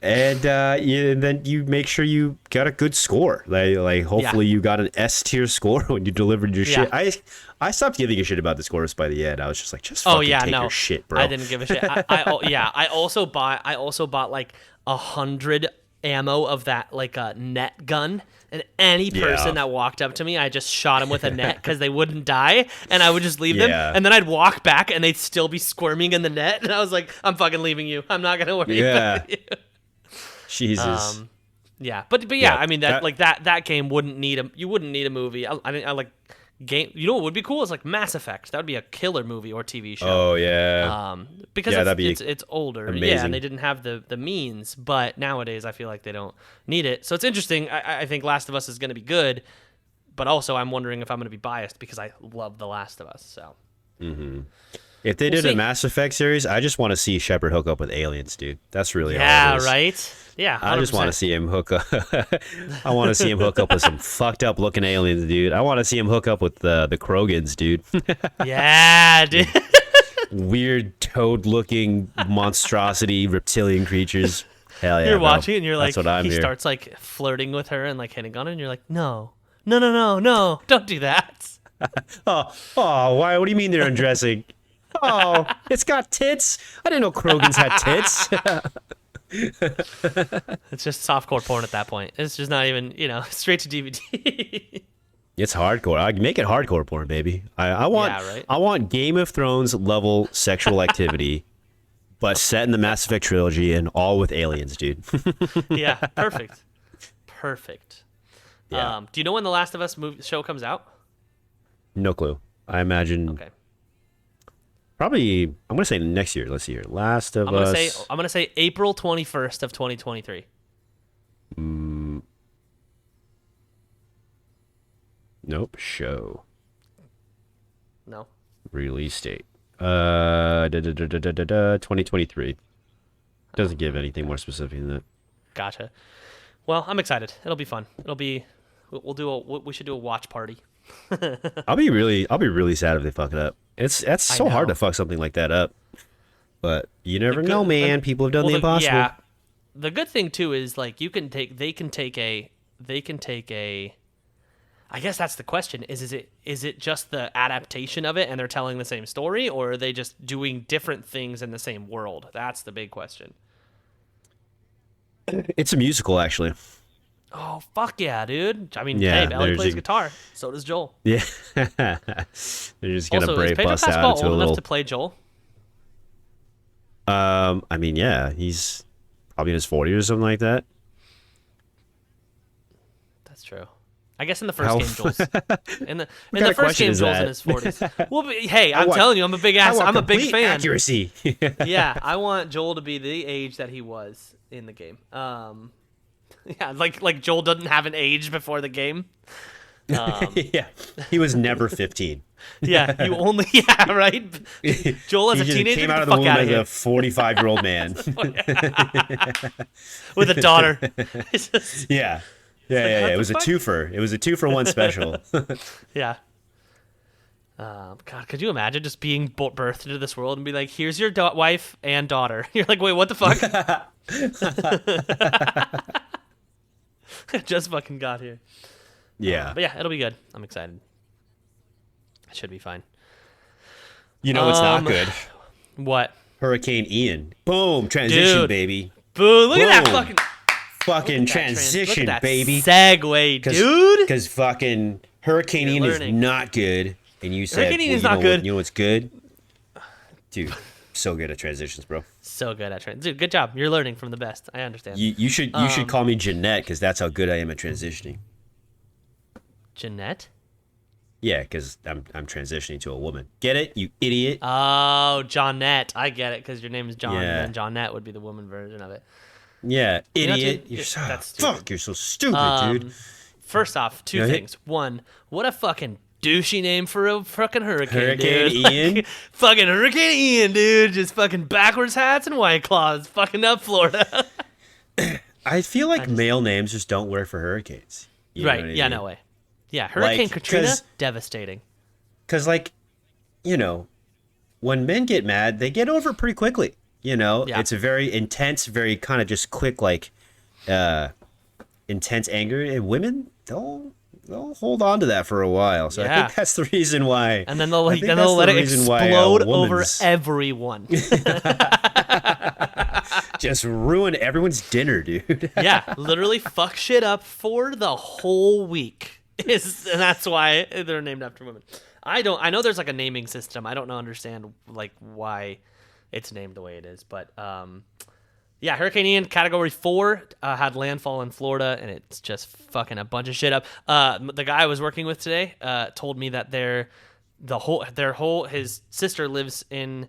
A: And then you make sure you got a good score. Like hopefully you got an S tier score when you delivered your shit. I stopped giving a shit about the scores by the end. I was just like, just fucking take your shit, bro.
B: I didn't give a shit. I also bought like 100 ammo of that like a net gun. And any person that walked up to me, I just shot them with a net because they wouldn't die, and I would just leave them. And then I'd walk back, and they'd still be squirming in the net, and I was like, "I'm fucking leaving you. I'm not gonna worry about you."
A: Jesus.
B: Yeah, but yeah, I mean that game wouldn't need a movie. I like game. You know what would be cool is like Mass Effect. That would be a killer movie or TV show.
A: Oh yeah.
B: Because
A: that'd be
B: it's older.
A: amazing.
B: Yeah, and they didn't have the means. But nowadays, I feel like they don't need it. So it's interesting. I think Last of Us is going to be good, but also I'm wondering if I'm going to be biased because I love The Last of Us. So.
A: If they did
B: see.
A: a Mass Effect series, I just want to see Shepard hook up with aliens, dude. That's really all
B: Yeah.
A: it is.
B: Right. Yeah. 100%.
A: I just want to see him hook up. I want to see him hook up with some fucked up looking aliens, dude. I want to see him hook up with the Krogans, dude.
B: Yeah, dude.
A: Weird toad looking monstrosity reptilian creatures. Hell yeah.
B: You're
A: bro.
B: watching and you're like,
A: That's what I'm
B: he
A: here.
B: starts like flirting with her and like hitting on her, and you're like, no, don't do that.
A: Oh, why? What do you mean they're undressing? Oh, it's got tits. I didn't know Krogans had tits.
B: It's just softcore porn at that point. It's just not even, straight to DVD.
A: It's hardcore. I make it hardcore porn, baby. I want.
B: Yeah, right?
A: I want Game of Thrones level sexual activity, but set in the Mass Effect trilogy and all with aliens, dude.
B: Yeah, perfect.
A: Yeah.
B: Do you know when the Last of Us show comes out?
A: No clue. I imagine.
B: Okay.
A: Probably. I'm gonna say next year. Let's see here. Last of Us.
B: I'm gonna say April 21st of 2023.
A: Nope. Show.
B: No.
A: Release date. 2023. Doesn't give anything more specific than that.
B: Gotcha. Well, I'm excited. It'll be fun. We should do a watch party.
A: I'll be really sad if they fuck it up. That's so hard
B: know.
A: to fuck something like that up. But you never
B: The
A: know,
B: good-
A: man.
B: the-
A: People have done
B: well,
A: the impossible.
B: Yeah. The good thing too is like they can take a I guess that's the question is it just the adaptation of it and they're telling the same story, or are they just doing different things in the same world? That's the big question.
A: It's a musical, actually.
B: Oh fuck yeah, dude. I mean,
A: Yeah,
B: hey, Belly
A: there's
B: plays
A: a-
B: guitar. So does Joel.
A: Yeah. They're just gonna
B: Also, is Pedro
A: bust
B: Pascal
A: out into a
B: old enough
A: little.
B: to play Joel?
A: I mean, yeah, he's probably in his 40s or something like that.
B: That's true. I guess in the first
A: How-
B: game, Joel's in the
A: kind of
B: first
A: question
B: game,
A: is
B: Joel's in
A: that?
B: his 40s. Well, but, hey, I'm
A: want-
B: telling you, I'm a big
A: I
B: ass.
A: want
B: I'm a big
A: complete
B: fan.
A: accuracy.
B: Yeah, I want Joel to be the age that he was in the game. Yeah, like Joel doesn't have an age before the game.
A: Yeah, he was never 15.
B: Yeah, you only right. Joel as
A: He
B: a
A: just
B: teenager,
A: came
B: get
A: out
B: the
A: of the
B: fuck
A: womb
B: out of
A: as
B: here
A: a 45-year-old man.
B: with a daughter. It's just-
A: Yeah. Yeah.
B: what
A: It was
B: the
A: a
B: fuck?
A: twofer. It was a 2-for-1 special.
B: yeah. God, could you imagine just being birthed into this world and be like, "Here's your wife and daughter." You're like, "Wait, what the fuck?" Just fucking got here.
A: Yeah.
B: But yeah, it'll be good. I'm excited. It should be fine.
A: You know what's not
B: Um,
A: good?
B: What?
A: Hurricane Ian. Boom. Transition,
B: Dude.
A: baby.
B: Boo! Look at that
A: Boom.
B: fucking
A: Fucking
B: look at that
A: transition,
B: look at that
A: baby.
B: Segue, dude.
A: Because fucking Hurricane Ian is
B: learning.
A: not good. And you said,
B: Hurricane Ian is
A: you
B: not
A: know
B: good.
A: What, you know what's good? Dude, so good at transitions, bro.
B: So good at dude. Good job. You're learning from the best. I understand.
A: You should call me Jeanette because that's how good I am at transitioning.
B: Jeanette?
A: Yeah, because I'm transitioning to a woman. Get it, you idiot?
B: Oh, Johnette. I get it because your name is John,
A: Yeah.
B: and then Johnette would be the woman version of it.
A: Yeah,
B: know,
A: idiot.
B: dude,
A: You're so
B: that's stupid.
A: fuck. You're so stupid, dude.
B: First off, two
A: You know,
B: things. One, what a fucking douchey name for a fucking hurricane,
A: Hurricane
B: dude.
A: Ian?
B: Like, fucking Hurricane Ian, dude. Just fucking backwards hats and white claws. Fucking up Florida.
A: I feel like male names just don't work for hurricanes. You know
B: right.
A: what I
B: Yeah,
A: mean?
B: no way. Yeah, Hurricane
A: Like,
B: Katrina,
A: 'cause-
B: devastating.
A: Because, like, you know, when men get mad, they get over it pretty quickly. You know,
B: Yeah.
A: it's a very intense, very kind of just quick, like, intense anger. And women, they'll hold on to that for a while. So I
B: Yeah.
A: think that's the reason why.
B: And then they'll
A: I think
B: let
A: that's
B: it
A: the reason why a
B: explode over
A: woman's-
B: everyone.
A: just ruin everyone's dinner, dude.
B: Yeah, literally fuck shit up for the whole week. And that's why they're named after women. I know there's like a naming system. I don't understand like why it's named the way it is, but yeah, Hurricane Ian, Category 4, had landfall in Florida, and it's just fucking a bunch of shit up. The guy I was working with today told me that his sister lives in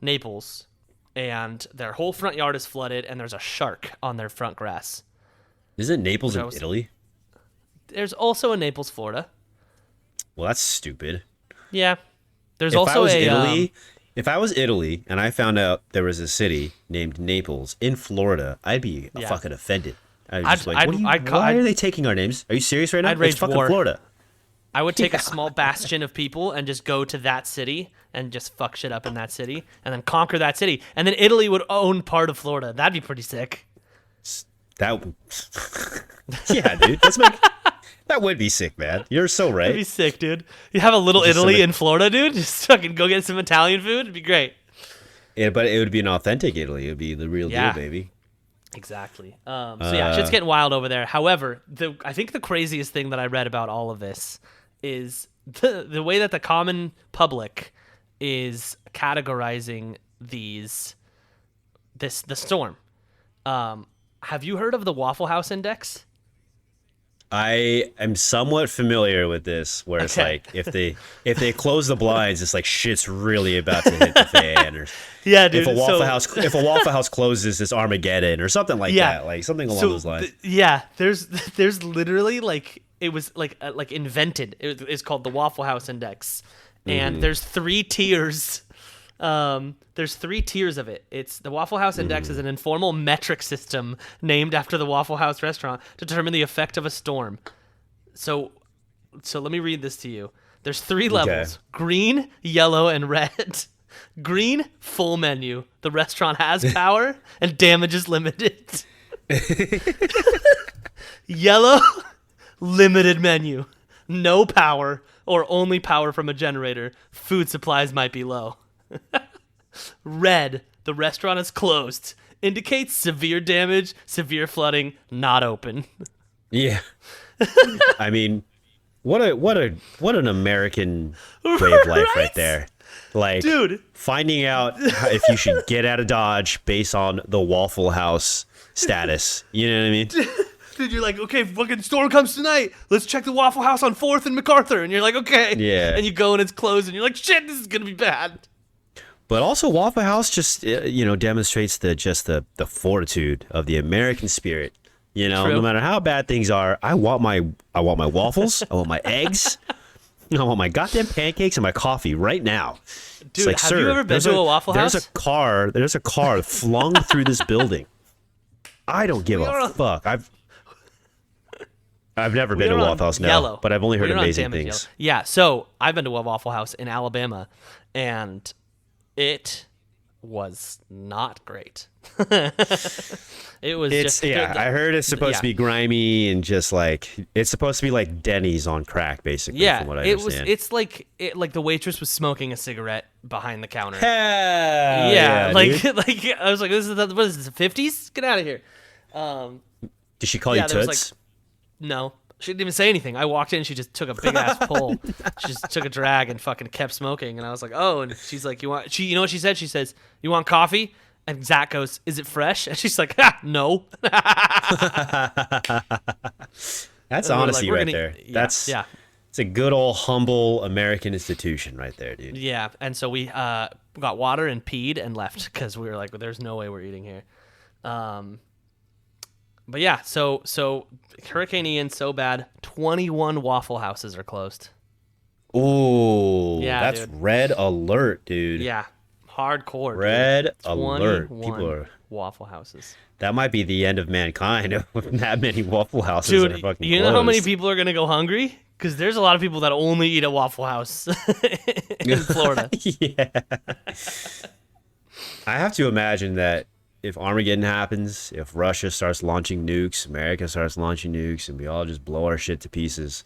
B: Naples, and their whole front yard is flooded, and there's a shark on their front grass.
A: Isn't Naples in
B: was-
A: Italy?
B: There's also a Naples, Florida.
A: Well, that's stupid.
B: Yeah. There's
A: If I
B: also
A: was
B: a
A: Italy, if I was Italy and I found out there was a city named Naples in Florida, I'd be
B: Yeah.
A: fucking offended. I'd
B: I'd-
A: just like,
B: I'd-
A: what are you,
B: I'd-
A: why
B: I'd-
A: are they taking our names? Are you serious right now?
B: I'd
A: It's
B: rage
A: fucking
B: war.
A: Florida.
B: I would take a small bastion of people and just go to that city and just fuck shit up in that city and then conquer that city. And then Italy would own part of Florida. That'd be pretty sick.
A: That, yeah, dude, that would be sick, man. You're so
B: That'd
A: right.
B: be sick, dude. You have a little
A: Just
B: Italy
A: some-
B: in Florida, dude. Just fucking go get some Italian food. It'd be great.
A: Yeah, but it would be an authentic Italy. It would be the real
B: Yeah.
A: deal, baby.
B: Exactly. So yeah, shit's getting wild over there. However, I think the craziest thing that I read about all of this is the way that the common public is categorizing the storm. Have you heard of the Waffle House Index?
A: I am somewhat familiar with this, where it's
B: Okay.
A: like if they close the blinds, it's like shit's really about to hit the fan, or
B: Yeah, dude.
A: if a Waffle House closes, it's Armageddon or something like
B: Yeah.
A: that, like something along those lines.
B: Yeah, there's literally like it was like invented. It's called the Waffle House Index, and
A: Mm-hmm.
B: there's 3 tiers. There's 3 tiers of it. It's the Waffle House Index is an informal metric system named after the Waffle House restaurant to determine the effect of a storm. So let me read this to you. There's 3 levels: green, yellow, and red. Green, full menu. The restaurant has power and damage is limited. Yellow, limited menu. No power or only power from a generator. Food supplies might be low. Red, the restaurant is closed. Indicates severe damage, severe flooding, not open.
A: Yeah. I mean, what an American way of life right there. Like,
B: dude,
A: finding out if you should get out of Dodge based on the Waffle House status. You know what I mean?
B: Dude, you're like, okay, fucking storm comes tonight. Let's check the Waffle House on 4th and MacArthur. And you're like, okay.
A: Yeah.
B: And you go and it's closed and you're like, shit, this is going to be bad.
A: But also Waffle House just, demonstrates the fortitude of the American spirit. You know,
B: True.
A: No matter how bad things are, I want my waffles, I want my eggs, I want my goddamn pancakes and my coffee right now.
B: Dude,
A: it's like,
B: have
A: sir,
B: you ever been to a Waffle House?
A: There's a car flung through this building. I don't give a fuck. I've never been to a Waffle House, no, but I've only heard amazing things.
B: Yellow. Yeah, so I've been to a Waffle House in Alabama, and it was not great. It was
A: I heard it's supposed to be grimy and just like it's supposed to be like Denny's on crack, basically.
B: Yeah,
A: from what I understand.
B: It's like the waitress was smoking a cigarette behind the counter.
A: Hell
B: yeah,
A: dude.
B: like I was like, what is this, the 50s? Get out of here.
A: Did she call you Toots?
B: No, she didn't even say anything. I walked in, she just took a big ass pull. She just took a drag and fucking kept smoking. And I was like, oh. And she's like, you know what she said? She says, you want coffee? And Zach goes, is it fresh? And she's like, no.
A: That's honesty right there. Yeah. It's a good old humble American institution right there, dude.
B: Yeah. And so we got water and peed and left because we were like, well, there's no way we're eating here. But yeah, so Hurricane Ian so bad, 21 Waffle Houses are closed.
A: Ooh,
B: yeah,
A: that's
B: dude.
A: Red alert, dude.
B: Yeah, hardcore.
A: Red alert. People are
B: Waffle Houses.
A: That might be the end of mankind. That many Waffle Houses
B: dude,
A: are fucking
B: you know
A: closed.
B: how many people are gonna go hungry? Because there's a lot of people that only eat at Waffle House in Florida.
A: Yeah. I have to imagine that if Armageddon happens, if Russia starts launching nukes, America starts launching nukes, and we all just blow our shit to pieces,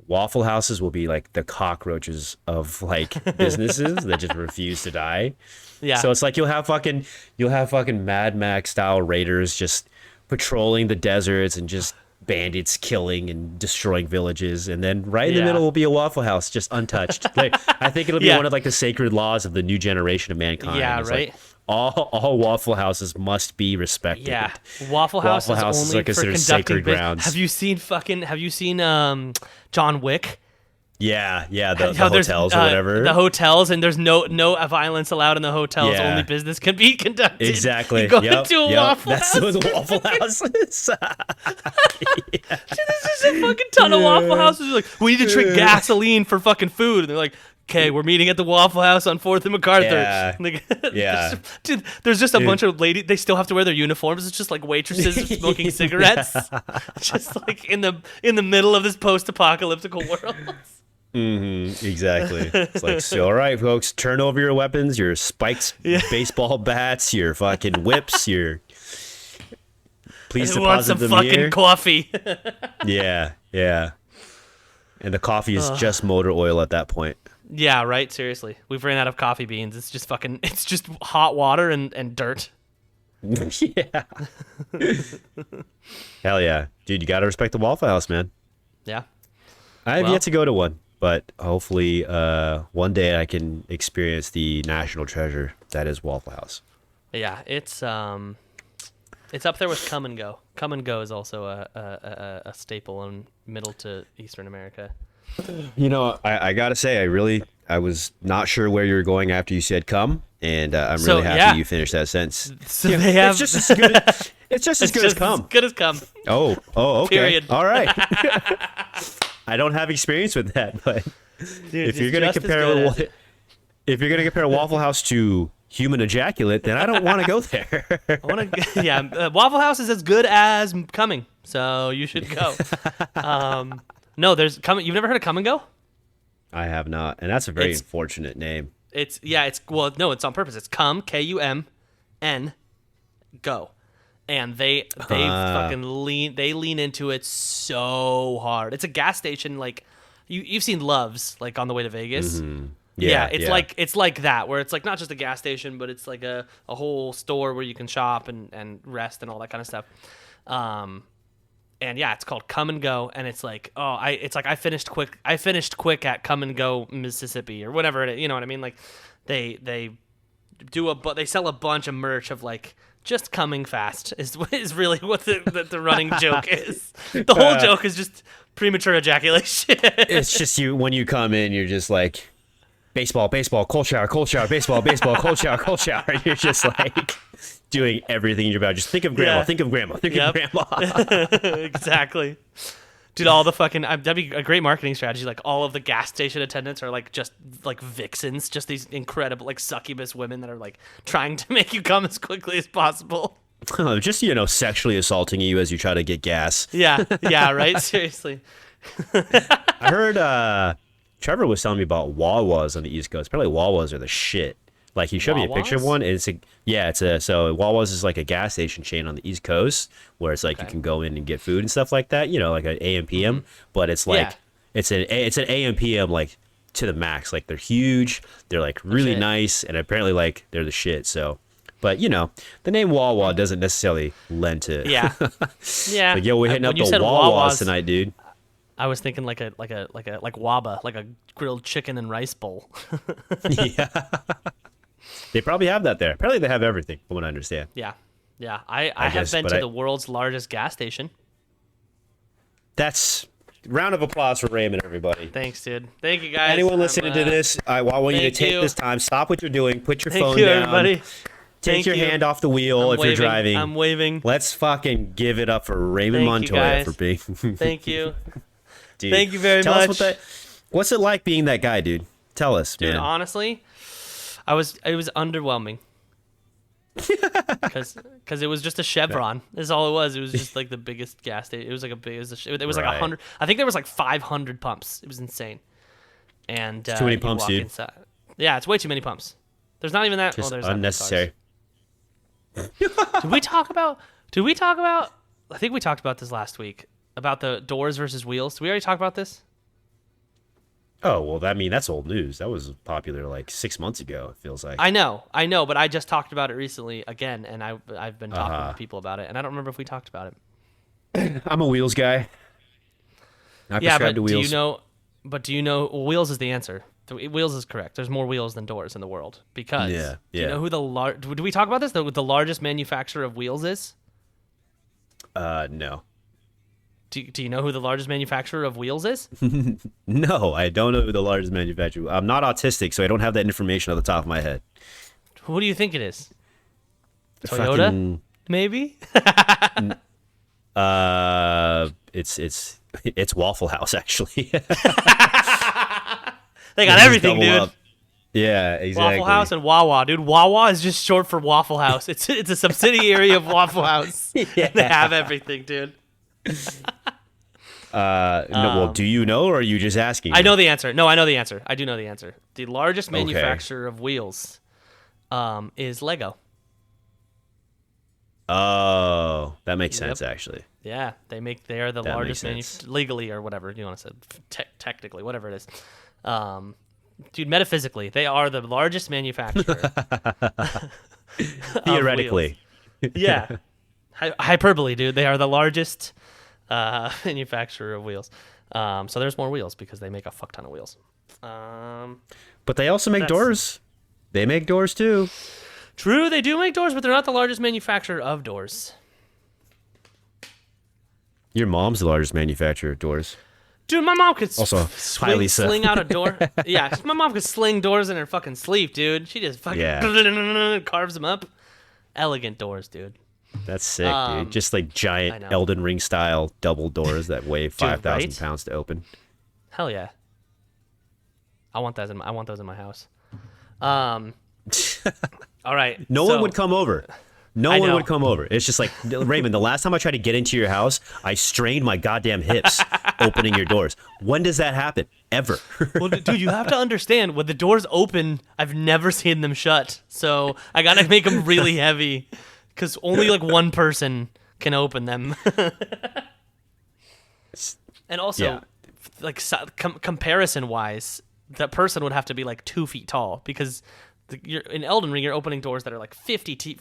A: Waffle Houses will be like the cockroaches of like businesses that just refuse to die.
B: Yeah.
A: So it's like you'll have fucking Mad Max style raiders just patrolling the deserts and just bandits killing and destroying villages, and then right in the middle will be a Waffle House just untouched. Like, I think it'll be one of like the sacred laws of the new generation of mankind.
B: Yeah,
A: it's
B: right.
A: Like, all Waffle Houses must be respected.
B: Yeah, Waffle House is only for conducting
A: sacred grounds.
B: Have you seen John Wick?
A: Yeah, the hotels or whatever.
B: The hotels, and there's no violence allowed in the hotels.
A: Yeah.
B: Only business can be conducted.
A: Exactly.
B: You go into a Waffle
A: House. That's those Waffle Houses.
B: Dude, there's just a fucking ton of Waffle Houses. They're like, we need to drink gasoline for fucking food. And they're like, okay, we're meeting at the Waffle House on 4th and MacArthur.
A: Yeah.
B: Like,
A: Yeah.
B: Dude, there's just a bunch of ladies. They still have to wear their uniforms. It's just like waitresses smoking cigarettes, just like in the middle of this post-apocalyptic world.
A: Mm-hmm, exactly. It's like, so all right, folks, turn over your weapons, your spiked baseball bats, your fucking whips, please deposit them
B: fucking
A: here.
B: Coffee.
A: Yeah. And the coffee is just motor oil at that point.
B: Yeah, right. Seriously, we've ran out of coffee beans. It's just hot water and dirt.
A: Yeah. Hell yeah, dude! You gotta respect the Waffle House, man.
B: Yeah.
A: I have yet to go to one, but hopefully, one day I can experience the national treasure that is Waffle House.
B: Yeah, it's up there with Come and Go. Come and Go is also a staple in Middle to Eastern America.
A: You know, I gotta say, I was not sure where you were going after you said "come," and I'm really happy you finished that sentence.
B: So they have.
A: It's just as good. It's just as good as "come."
B: As good as "come."
A: Oh, okay.
B: Period.
A: All right. I don't have experience with that, but
B: Dude,
A: if you're gonna compare Waffle House to human ejaculate, then I don't want to go there.
B: Waffle House is as good as Coming, so you should go. No, there's Coming. You've never heard of Come and Go?
A: I have not, and that's a very unfortunate name.
B: Well, no, it's on purpose. It's come, Kumn, go. And they fucking lean into it so hard. It's a gas station like you've seen Love's like on the way to Vegas.
A: Mm-hmm.
B: It's like that, where it's like not just a gas station, but it's like a whole store where you can shop and rest and all that kind of stuff. And yeah, it's called Come and Go, and it's like I finished quick at Come and Go Mississippi or whatever it is, you know what I mean? Like they sell a bunch of merch of like just coming fast is really what the running joke is. The whole joke is just premature ejaculation.
A: It's just when you come in, you're just like baseball, cold shower, baseball, cold shower. You're just like doing everything in your body. Just think of grandma, think of grandma.
B: Exactly. Dude, all the fucking that'd be a great marketing strategy. Like all of the gas station attendants are like just like vixens, just these incredible like succubus women that are like trying to make you come as quickly as possible.
A: Just sexually assaulting you as you try to get gas.
B: Yeah, right. Seriously.
A: I heard Trevor was telling me about Wawas on the East Coast. Apparently Wawas are the shit. Like he showed me a picture of one, and so Wawa's is like a gas station chain on the East Coast where it's like you can go in and get food and stuff like that, like an AM PM, but it's like it's an AM PM like to the max. Like they're huge, they're like really nice, and apparently like they're the shit. So, but the name Wawa doesn't necessarily lend to
B: yeah.
A: Like we're hitting up the Wawas tonight, dude.
B: I was thinking like Waba, like a grilled chicken and rice bowl.
A: Yeah. They probably have that there. Apparently they have everything, from what I understand.
B: Yeah. I have been to the world's largest gas station.
A: That's round of applause for Raymond, everybody.
B: Thanks, dude. Thank you, guys.
A: Anyone listening to this, I want you to take this time, stop what you're doing, put your phone
B: down.
A: Everybody. Take your hand off the wheel you're driving.
B: I'm waving.
A: Let's fucking give it up for Raymond Montoya for being.
B: Thank you.
A: Dude,
B: thank you very
A: much.
B: Us
A: what's it like being that guy, dude? Tell us,
B: dude.
A: Man.
B: Honestly, it was underwhelming. Because it was just a Chevron. That's all it was. It was just like the biggest gas station. It was like it was like 100. I think there was like 500 pumps. It was insane. And
A: too many pumps, dude.
B: Inside. Yeah, it's way too many pumps. There's not even that.
A: Just
B: there's
A: unnecessary.
B: Did we talk about? I think we talked about this last week about the doors versus wheels. Did we already talk about this?
A: Oh, well, that's old news. That was popular like 6 months ago, it feels like.
B: I know, but I just talked about it recently again, and I've been talking to people about it, and I don't remember if we talked about it.
A: I'm a wheels guy. I prescribe to wheels.
B: Do you know wheels is the answer. Wheels is correct. There's more wheels than doors in the world because do you know who did we talk about this? The largest manufacturer of wheels is?
A: No.
B: Do you know who the largest manufacturer of wheels is?
A: No, I don't know who the largest manufacturer. I'm not autistic, so I don't have that information off the top of my head.
B: Who do you think it is? Toyota? Maybe?
A: It's Waffle House, actually.
B: They got everything, dude.
A: Up. Yeah, exactly.
B: Waffle House and Wawa, dude. Wawa is just short for Waffle House. It's a subsidiary of Waffle House. Yeah. They have everything, dude.
A: Well, do you know, or are you just asking?
B: I know the answer. No, I know the answer. I do know the answer. The largest manufacturer of wheels is Lego.
A: Oh, that makes sense, actually.
B: Yeah, they are the largest legally or whatever you want to say, technically, whatever it is. Dude, metaphysically, they are the largest manufacturer.
A: Theoretically.
B: Yeah. Hyperbole, dude. They are the largest manufacturer of wheels. So there's more wheels because they make a fuck ton of wheels.
A: But they also make doors. They make doors too.
B: True, they do make doors, but they're not the largest manufacturer of doors.
A: Your mom's the largest manufacturer of doors.
B: Dude, my mom could
A: also
B: sling out a door. Yeah, my mom could sling doors in her fucking sleeve, dude. She just fucking carves them up. Elegant doors, dude.
A: That's sick, dude. Just like giant Elden Ring style double doors that weigh 5,000 pounds to open.
B: Hell yeah. I want those in my house. All right.
A: No one would come over. No one would come over. It's just like, Raymond, the last time I tried to get into your house, I strained my goddamn hips. opening your doors. When does that happen? Ever?
B: Well, dude, you have to understand, when the doors open, I've never seen them shut. So I gotta make them really heavy, because only like one person can open them. And also, like comparison-wise, that person would have to be like 2 feet tall, because you're in Elden Ring, you're opening doors that are like 50,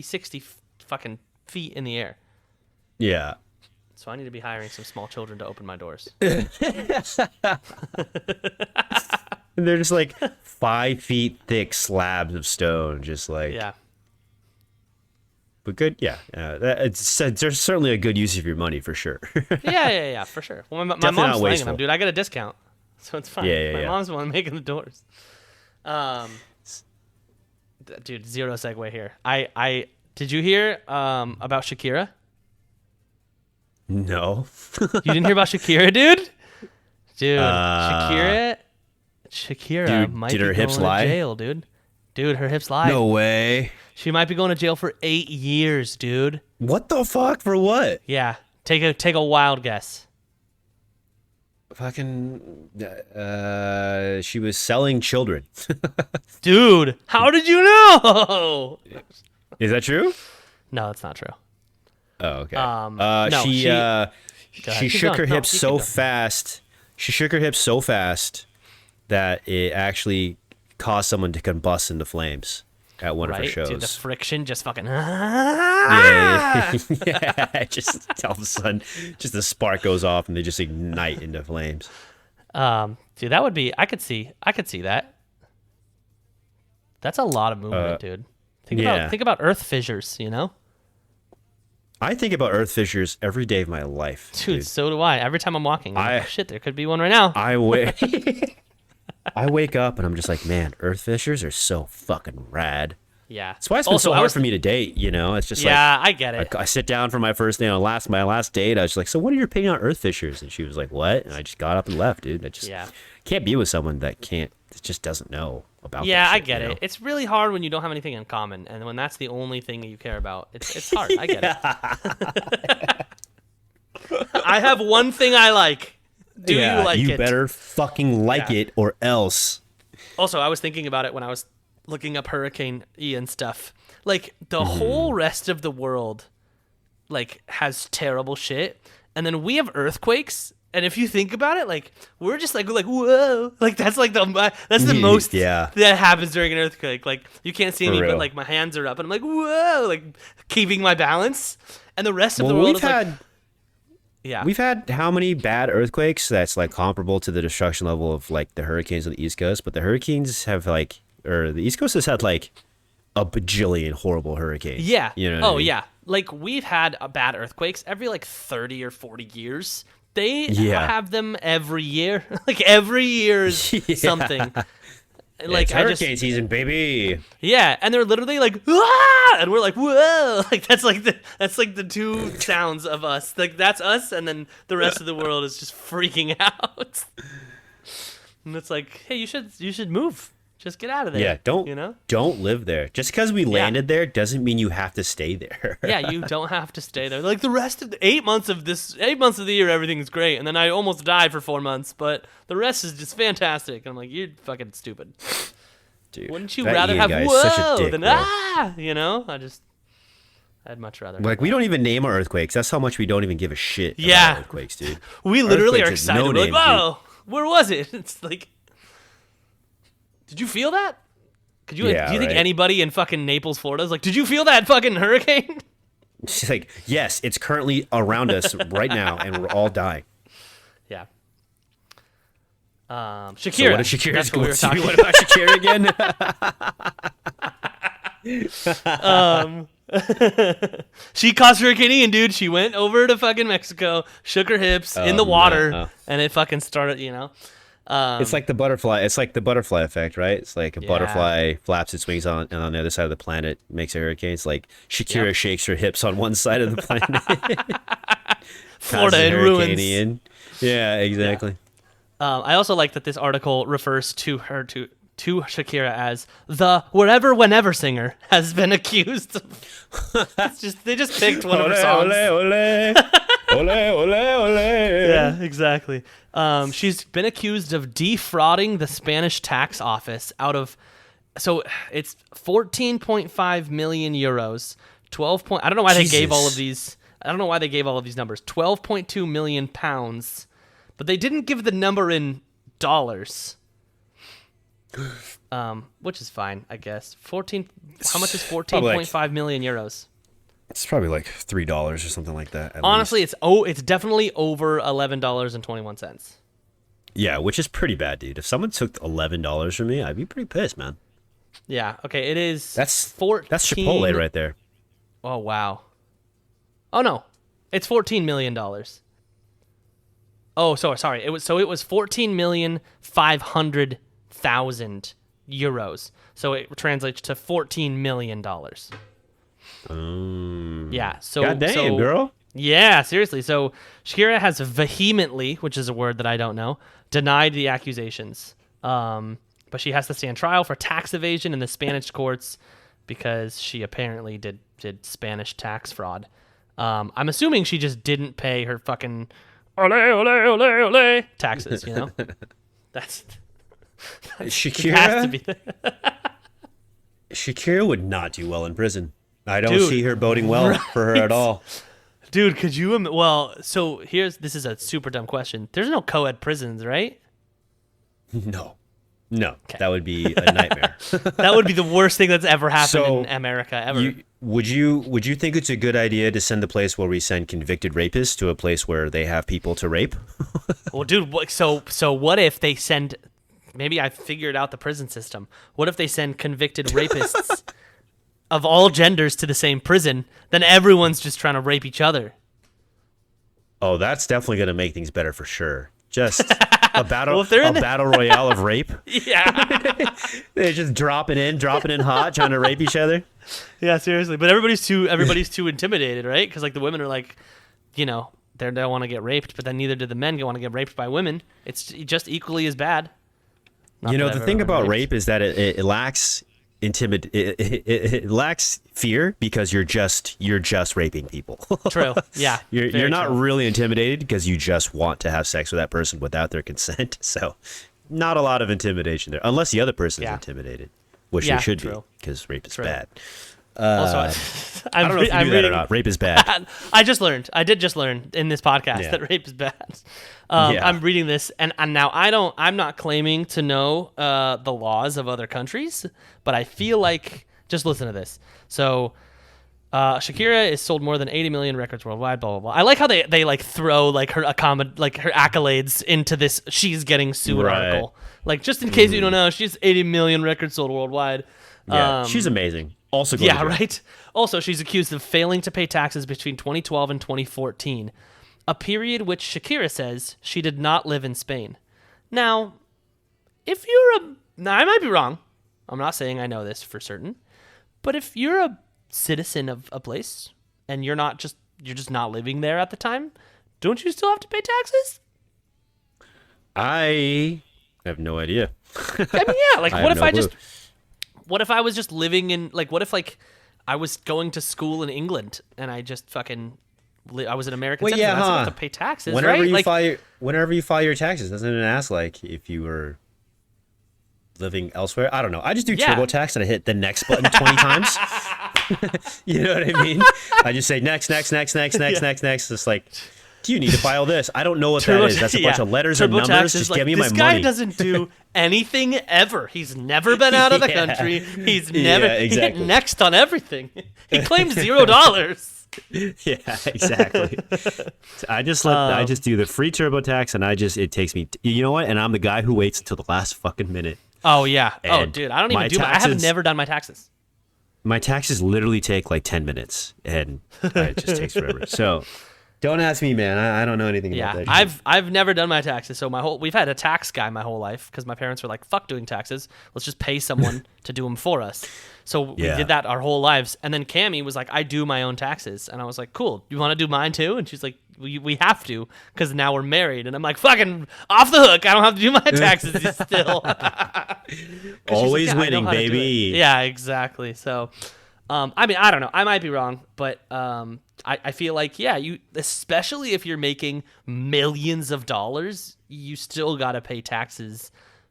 B: 60 fucking feet in the air.
A: Yeah.
B: So I need to be hiring some small children to open my doors.
A: And they're just like 5 feet thick slabs of stone, just like.
B: Yeah.
A: But good, yeah. There's certainly a good use of your money for sure.
B: yeah, for sure. Well, my
A: Definitely
B: mom's
A: not
B: laying
A: wasteful.
B: them, dude. I got a discount, so it's fine. My mom's the one making the doors. Dude, zero segue here. I did you hear about Shakira?
A: No.
B: You didn't hear about Shakira, dude? Dude, Shakira
A: Dude,
B: might
A: did
B: be
A: her hips
B: going
A: lie?
B: to jail, dude. Dude, her hips lie.
A: No way.
B: She might be going to jail for 8 years, dude.
A: What the fuck? For what?
B: Yeah, take a wild guess.
A: Fucking. She was selling children.
B: Dude, how did you know?
A: Is that true?
B: No, that's not true.
A: Oh, okay.
B: No,
A: she
B: Keep
A: shook
B: going.
A: her
B: No,
A: hips
B: you
A: so
B: keep going.
A: fast. She shook her hips so fast that it actually caused someone to combust into flames at one of her
B: Right,
A: shows.
B: dude, the friction just fucking.
A: Yeah. Just all of a sudden, just a spark goes off and they just ignite into flames.
B: Dude, that would be. I could see that. That's a lot of movement, dude. Think about Earth fissures. You know,
A: I think about earth fissures every day of my life,
B: dude. So do I. Every time I'm walking, I'm like,
A: I-
B: shit, there could be one right now.
A: I wake up and I'm just like, man, earth fissures are so fucking rad.
B: Yeah.
A: That's why it's been so hard for me to date. You know, it's just
B: yeah, I get it.
A: I sit down for my first day on my last date. I was like, so what are your opinion on earth fissures? And she was like, what? And I just got up and left, dude. I just can't be with someone that just doesn't know about.
B: Yeah,
A: that
B: I
A: shit,
B: get
A: you know?
B: it. It's really hard when you don't have anything in common, and when that's the only thing that you care about. It's hard. I get it. I have one thing I like. Do you like it?
A: You better fucking like it or else.
B: Also, I was thinking about it when I was looking up Hurricane Ian stuff. Like, the whole rest of the world, like, has terrible shit, and then we have earthquakes. And if you think about it, like, we're just like whoa, like that's the most that happens during an earthquake. Like, you can't see me, but like my hands are up, and I'm like whoa, like keeping my balance. And the rest of the world is like,
A: we've had how many bad earthquakes that's like comparable to the destruction level of like the hurricanes on the East Coast, but the hurricanes have like, or the East Coast has had like a bajillion horrible hurricanes.
B: Yeah.
A: You know what I mean?
B: Yeah. Like, we've had bad earthquakes every like 30 or 40 years. They have them every year. Like, every year is something. Like,
A: it's hurricane season, baby.
B: Yeah, and they're literally like, ah! And we're like, whoa! Like, that's like the two sounds of us. Like, that's us, and then the rest of the world is just freaking out. And it's like, hey, you should move. Just get out of there.
A: Yeah, don't live there. Just because we landed there doesn't mean you have to stay there.
B: Yeah, you don't have to stay there. Like, the rest of the 8 months of the year, everything's great, and then I almost died for 4 month, but the rest is just fantastic. And I'm like, you're fucking stupid.
A: Dude,
B: wouldn't you rather have whoa than ah? You know, I'd much rather.
A: Like, we don't even name our earthquakes. That's how much we don't even give a shit about earthquakes, dude.
B: We literally are
A: Earthquakes
B: excited.
A: have no
B: We're like,
A: names,
B: whoa, where was it? It's like, did you feel that? Do you think anybody in fucking Naples, Florida is like, did you feel that fucking hurricane?
A: She's like, yes, it's currently around us right now, and we're all dying.
B: Yeah. Shakira.
A: So what did Shakira?
B: That's what we were talking
A: What about Shakira again?
B: She caused Hurricane Ian, dude. She went over to fucking Mexico, shook her hips in the water, and it fucking started, you know.
A: It's like the butterfly. It's like the butterfly effect, right? It's like a butterfly flaps its wings on, and on the other side of the planet makes a hurricane. It's like Shakira shakes her hips on one side of the planet.
B: Florida in ruins.
A: Ian. Yeah, exactly.
B: Yeah. I also like that this article refers to her to Shakira as the wherever whenever singer has been accused of. It's just they just picked one of her songs.
A: Ole, ole. Ole, ole, ole.
B: Yeah, exactly. She's been accused of defrauding the Spanish tax office so it's 14.5 million euros, 12 point. I don't know why they gave all of these. I don't know why they gave all of these numbers. 12.2 million pounds, but they didn't give the number in dollars. Which is fine, I guess. 14. How much is 14.5 million euros?
A: It's probably like $3 or something like that.
B: Honestly, it's definitely over $11.21.
A: Yeah, which is pretty bad, dude. If someone took $11 from me, I'd be pretty pissed, man.
B: Yeah. Okay. It is.
A: That's
B: 14.
A: That's Chipotle right there.
B: Oh wow. Oh no, it's $14 million. Oh, sorry. It was 14,500,000 euros. So it translates to $14 million. Yeah. So
A: God damn, girl.
B: Yeah, seriously. So Shakira has vehemently, which is a word that I don't know, denied the accusations. But she has to stand trial for tax evasion in the Spanish courts because she apparently did Spanish tax fraud. I'm assuming she just didn't pay her fucking ole taxes, you know? That's
A: Shakira
B: has to be
A: Shakira would not do well in prison. I don't see her boding well for her at all.
B: Dude, could you so this is a super dumb question. There's no co-ed prisons, right?
A: No. Okay. That would be a nightmare.
B: That would be the worst thing that's ever happened in America ever.
A: Would you think it's a good idea to send the place where we send convicted rapists to a place where they have people to rape?
B: Well, dude, so what if they send? Maybe I figured out the prison system. What if they send convicted rapists of all genders to the same prison? Then everyone's just trying to rape each other.
A: Oh, that's definitely going to make things better for sure. Just a battle royale of rape.
B: Yeah.
A: They're just dropping in hot, trying to rape each other.
B: Yeah, seriously. But everybody's too intimidated, right? Because like the women are like, they don't want to get raped, but then neither do the men want to get raped by women. It's just equally as bad.
A: The thing about rape is that it lacks it lacks fear because you're just raping people.
B: True. Yeah.
A: You're not really intimidated because you just want to have sex with that person without their consent. So not a lot of intimidation there, unless the other person is intimidated, which there should be because rape is bad.
B: Also,
A: I don't know if you knew that or not. Rape is bad.
B: I did just learn in this podcast that rape is bad. I'm reading this, and now I'm not claiming to know the laws of other countries, but I feel like, just listen to this. So, Shakira is sold more than 80 million records worldwide. Blah blah blah. I like how they like throw like her accolades into this. She's getting sued article. Like just in case you don't know, she's 80 million records sold worldwide.
A: Yeah, she's amazing. Also,
B: right. Also, she's accused of failing to pay taxes between 2012 and 2014, a period which Shakira says she did not live in Spain. Now, I might be wrong. I'm not saying I know this for certain, but if you're a citizen of a place and you're just not living there at the time, don't you still have to pay taxes?
A: I have no idea.
B: I mean, yeah. Like, what if I was just living in, like, what if, like, I was going to school in England and I just I was an American citizen. I still have to pay taxes,
A: whenever
B: right?
A: Whenever you file your taxes, doesn't it ask, like, if you were living elsewhere? I don't know. I just do TurboTax and I hit the next button 20 times. You know what I mean? I just say next. It's like, do you need to file this? I don't know what that is. That's a bunch of letters and numbers. Just give me my money.
B: This guy doesn't do anything ever. He's never been out of the country. He's never he hit next on everything. He claims $0.
A: Yeah, exactly. I just do the free TurboTax, and it takes me. You know what? And I'm the guy who waits until the last fucking minute.
B: Oh yeah.
A: And
B: dude, I don't even do. I have never done my taxes.
A: My taxes literally take like 10 minutes, and it just takes forever. So. Don't ask me, man. I don't know anything about that.
B: Yeah, I've never done my taxes. So we've had a tax guy my whole life because my parents were like, "Fuck doing taxes. Let's just pay someone to do them for us." So we did that our whole lives. And then Cammie was like, "I do my own taxes," and I was like, "Cool. You want to do mine too?" And she's like, "We have to because now we're married." And I'm like, "Fucking off the hook. I don't have to do my taxes still."
A: Always
B: like,
A: winning, baby.
B: Yeah, exactly. So, I mean, I don't know. I might be wrong, but I feel like, yeah, you, especially if you're making millions of dollars, you still got to pay taxes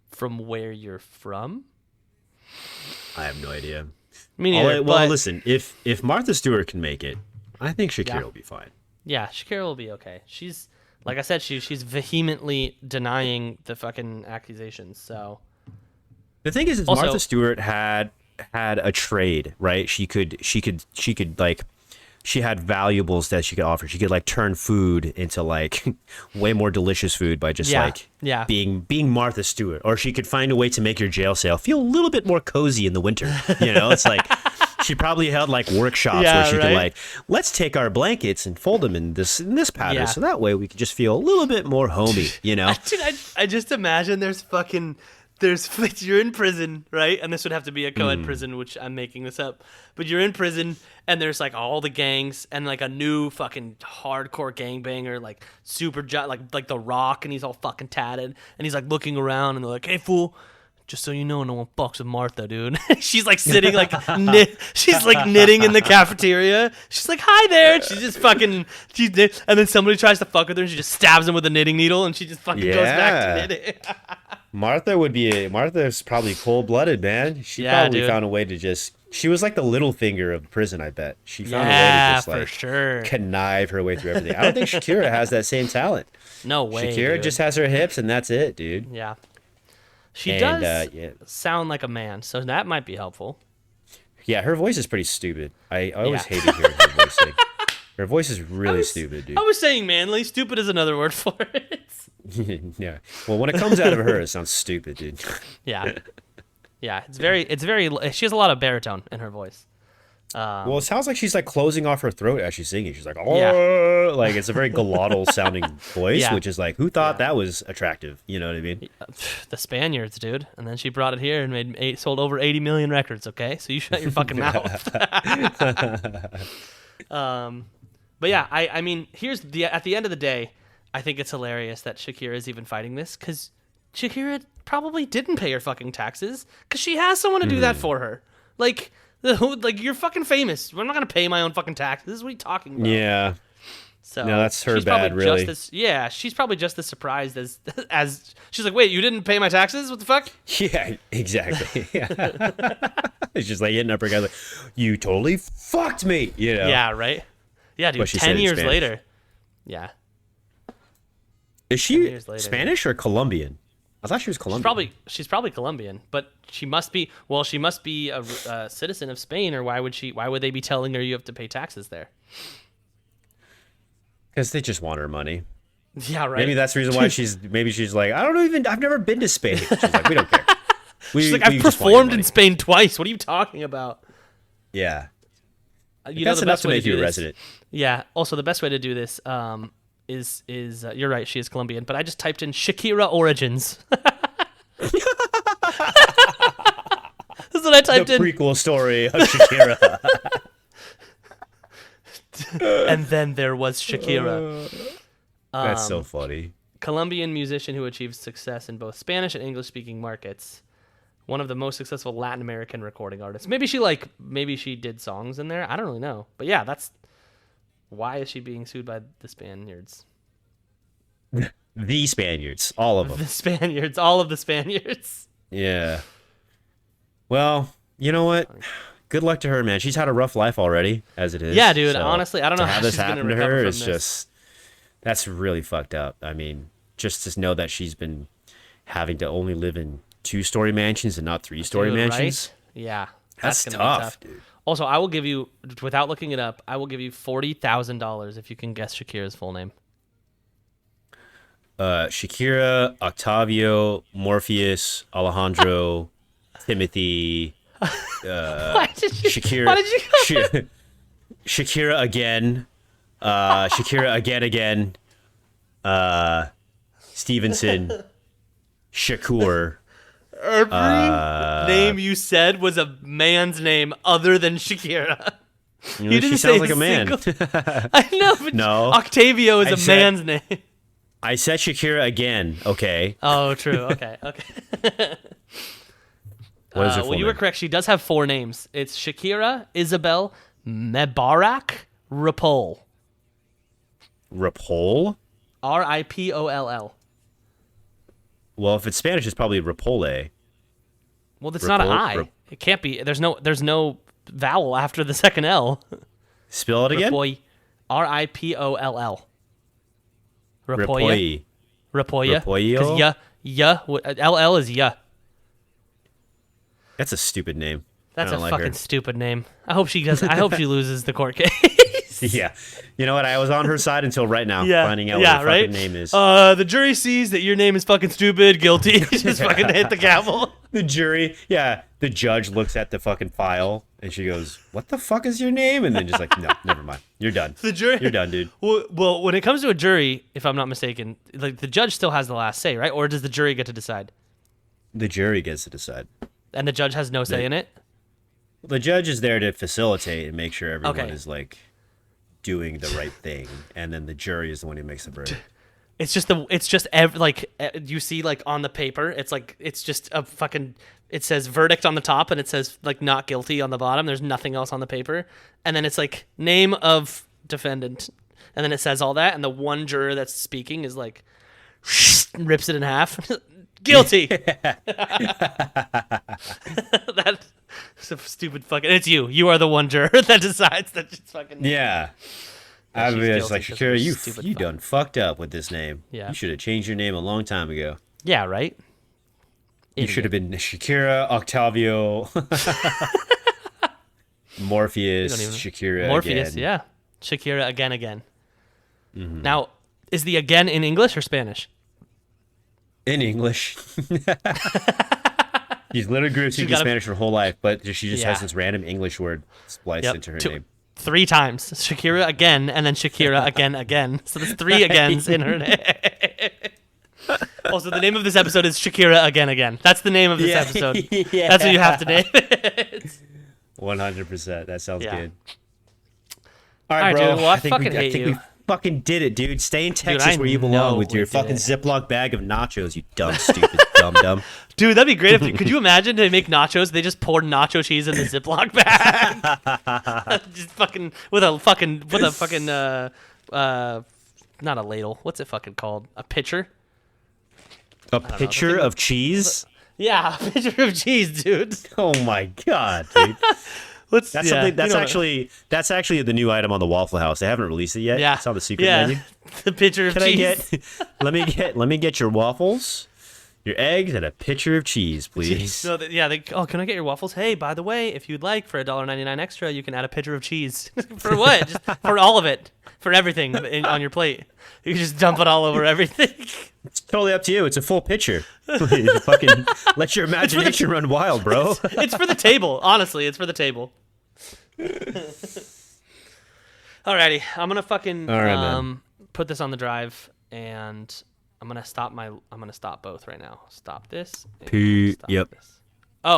B: from where you're from.
A: I have no idea.
B: Me neither.
A: Well, listen, if Martha Stewart can make it, I think Shakira will be fine.
B: Yeah, Shakira will be okay. She's, like I said, she's vehemently denying the fucking accusations. So
A: the thing is
B: also,
A: Martha Stewart had a trade, right? She could like, she had valuables that she could offer. She could like turn food into like way more delicious food by just being Martha Stewart. Or she could find a way to make your jail cell feel a little bit more cozy in the winter. You know, it's like she probably held like workshops where she could like, let's take our blankets and fold them in this pattern, so that way we could just feel a little bit more homey. You know,
B: dude, I just imagine you're in prison, right? And this would have to be a co-ed prison, which I'm making this up. But you're in prison, and there's like all the gangs, and like a new fucking hardcore gangbanger, like like The Rock, and he's all fucking tatted, and he's like looking around, and they're like, "Hey fool, just so you know, no one fucks with Martha, dude." She's like sitting like she's like knitting in the cafeteria. She's like, "Hi there." And she's just fucking and then somebody tries to fuck with her, and she just stabs him with a knitting needle, and she just fucking goes back to knitting.
A: Martha's probably cold-blooded, man. She probably found a way to just, she was like the little finger of the prison, I bet. She found a way to just like connive her way through everything. I don't think Shakira has that same talent.
B: No way.
A: Shakira just has her hips and that's it, dude.
B: Yeah. She does sound like a man, so that might be helpful.
A: Yeah, her voice is pretty stupid. I always hated hearing her voice sing. Her voice is really stupid, dude.
B: I was saying manly. Stupid is another word for it.
A: Yeah. Well, when it comes out of her, it sounds stupid, dude.
B: Yeah. Yeah. It's very. She has a lot of baritone in her voice.
A: Well, it sounds like she's like closing off her throat as she's singing. She's like, oh, like it's a very glottal sounding voice, which is like, who thought that was attractive? You know what I mean?
B: The Spaniards, dude. And then she brought it here and sold over 80 million records. Okay, so you shut your fucking mouth. But yeah, I mean, at the end of the day, I think it's hilarious that Shakira is even fighting this, because Shakira probably didn't pay her fucking taxes because she has someone to do that for her. Like you're fucking famous. I'm not gonna pay my own fucking taxes. What are you talking about?
A: Yeah.
B: So
A: no, that's her bad, really.
B: She's probably just as surprised as she's like, wait, you didn't pay my taxes? What the fuck?
A: Yeah, exactly. Yeah. It's just like hitting up her guy like, you totally fucked me. You know?
B: Yeah, right. Yeah, dude. 10 years later. Yeah.
A: Is she Spanish or Colombian? I thought she was Colombian.
B: She's probably Colombian, but she must be a citizen of Spain, or why would they be telling her you have to pay taxes there?
A: Because they just want her money.
B: Yeah, right.
A: Maybe that's the reason why she's like, I've never been to Spain. She's like, we don't care.
B: She's like, I've performed in Spain twice. What are you talking about?
A: Yeah.
B: That's
A: enough to make you a resident.
B: Yeah. Also, the best way to do this is you're right, she is Colombian, but I just typed in Shakira origins. This is what I typed in.
A: The prequel story of Shakira.
B: And then there was Shakira.
A: That's so funny.
B: Colombian musician who achieved success in both Spanish and English-speaking markets. One of the most successful Latin American recording artists. Maybe she did songs in there. I don't really know. But yeah, why is she being sued by the Spaniards?
A: The Spaniards, all of them.
B: All of the Spaniards.
A: Yeah. Well, you know what? Good luck to her, man. She's had a rough life already, as it is.
B: Yeah, dude.
A: So
B: honestly, I don't know how
A: this
B: she's gonna
A: happen to
B: recover
A: her.
B: from
A: It's just, that's really fucked up. I mean, just to know that she's been having to only live in 2-story mansions and not 3-story mansions.
B: Right? Yeah,
A: that's
B: gonna
A: tough,
B: be tough,
A: dude.
B: Also, I will give you, without looking it up, I will give you $40,000 if you can guess Shakira's full name.
A: Shakira, Octavio, Morpheus, Alejandro, Timothy. Shakira.
B: Why did you go?
A: Shakira again. Shakira again. Stevenson. Shakur.
B: Every name you said was a man's name other than Shakira.
A: You didn't she sounds like a man.
B: I know, but no. Octavio is a man's name.
A: I said Shakira again, okay.
B: Oh, true. Okay.
A: What is her full
B: you
A: name?
B: were correct. She does have 4 names. It's Shakira Isabel Mebarak Ripoll.
A: Ripoll?
B: Ripoll.
A: Well, if it's Spanish, it's probably Repole.
B: Well, that's not an I. It can't be. There's no vowel after the second L.
A: Spell it again.
B: Ripoll. Ripoll.
A: Ripoll.
B: Ripolla.
A: Repollo?
B: Because LL is ya.
A: That's a stupid name.
B: That's a
A: like
B: fucking
A: her.
B: stupid name. I hope she loses the court case.
A: Yeah. You know what? I was on her side until right now, finding out what her fucking name is.
B: The jury sees that your name is fucking stupid, guilty. Just fucking hit the gavel.
A: The jury, the judge looks at the fucking file and she goes, "What the fuck is your name?" And then just like, "No, never mind. You're done.
B: The jury,
A: you're done, dude."
B: Well, when it comes to a jury, if I'm not mistaken, like the judge still has the last say, right? Or does the jury get to decide?
A: The jury gets to decide.
B: And the judge has no say in it?
A: The judge is there to facilitate and make sure everyone is like doing the right thing, and then the jury is the one who makes the verdict.
B: You see like on the paper, it's just a fucking, it says verdict on the top and it says like not guilty on the bottom. There's nothing else on the paper. And then it's like name of defendant. And then it says all that. And the one juror that's speaking is like, rips it in half. Guilty. That's a stupid fucking, it's you. You are the one juror that decides that she's fucking.
A: Yeah. I mean, it's like, Shakira, you done fucked up with this name.
B: Yeah.
A: You should have changed your name a long time ago.
B: Yeah, right?
A: You should have been Shakira, Octavio, Morpheus, Shakira
B: Morpheus,
A: again.
B: yeah. Shakira again.
A: Mm-hmm.
B: Now, is the again in English or Spanish?
A: In English. She's literally grew up speaking Spanish her whole life, but she just has this random English word spliced into her name.
B: 3 times. Shakira again, and then Shakira again. So there's 3 agains in her name. Also, the name of this episode is Shakira again. That's the name of this episode. Yeah. That's what you have to name it.
A: 100%. That sounds good.
B: All right, bro. Dude, well, I think
A: we fucking did it, dude. Stay in Texas where you belong with your fucking Ziploc bag of nachos, you dumb, stupid, dumb.
B: Dude, that'd be great. Could you imagine they make nachos? They just pour nacho cheese in the Ziploc bag, just fucking with a fucking not a ladle. What's it fucking called? A pitcher.
A: A pitcher of cheese?
B: Yeah, a pitcher of cheese, dude.
A: Oh my god, dude. That's something. That's actually the new item on the Waffle House. They haven't released it yet.
B: Yeah,
A: it's on the secret menu.
B: The pitcher of cheese.
A: Let me get your waffles, your eggs, and a pitcher of cheese, please.
B: So can I get your waffles? Hey, by the way, if you'd like, for $1.99 extra, you can add a pitcher of cheese. For what? Just for all of it, for everything on your plate. You can just dump it all over everything.
A: It's totally up to you. It's a full pitcher. Fucking let your imagination run wild, bro.
B: It's for the table. Honestly, it's for the table. Alrighty, I'm gonna fucking put this on the drive, and I'm gonna stop both right now. Stop this.
A: Yep.
B: This.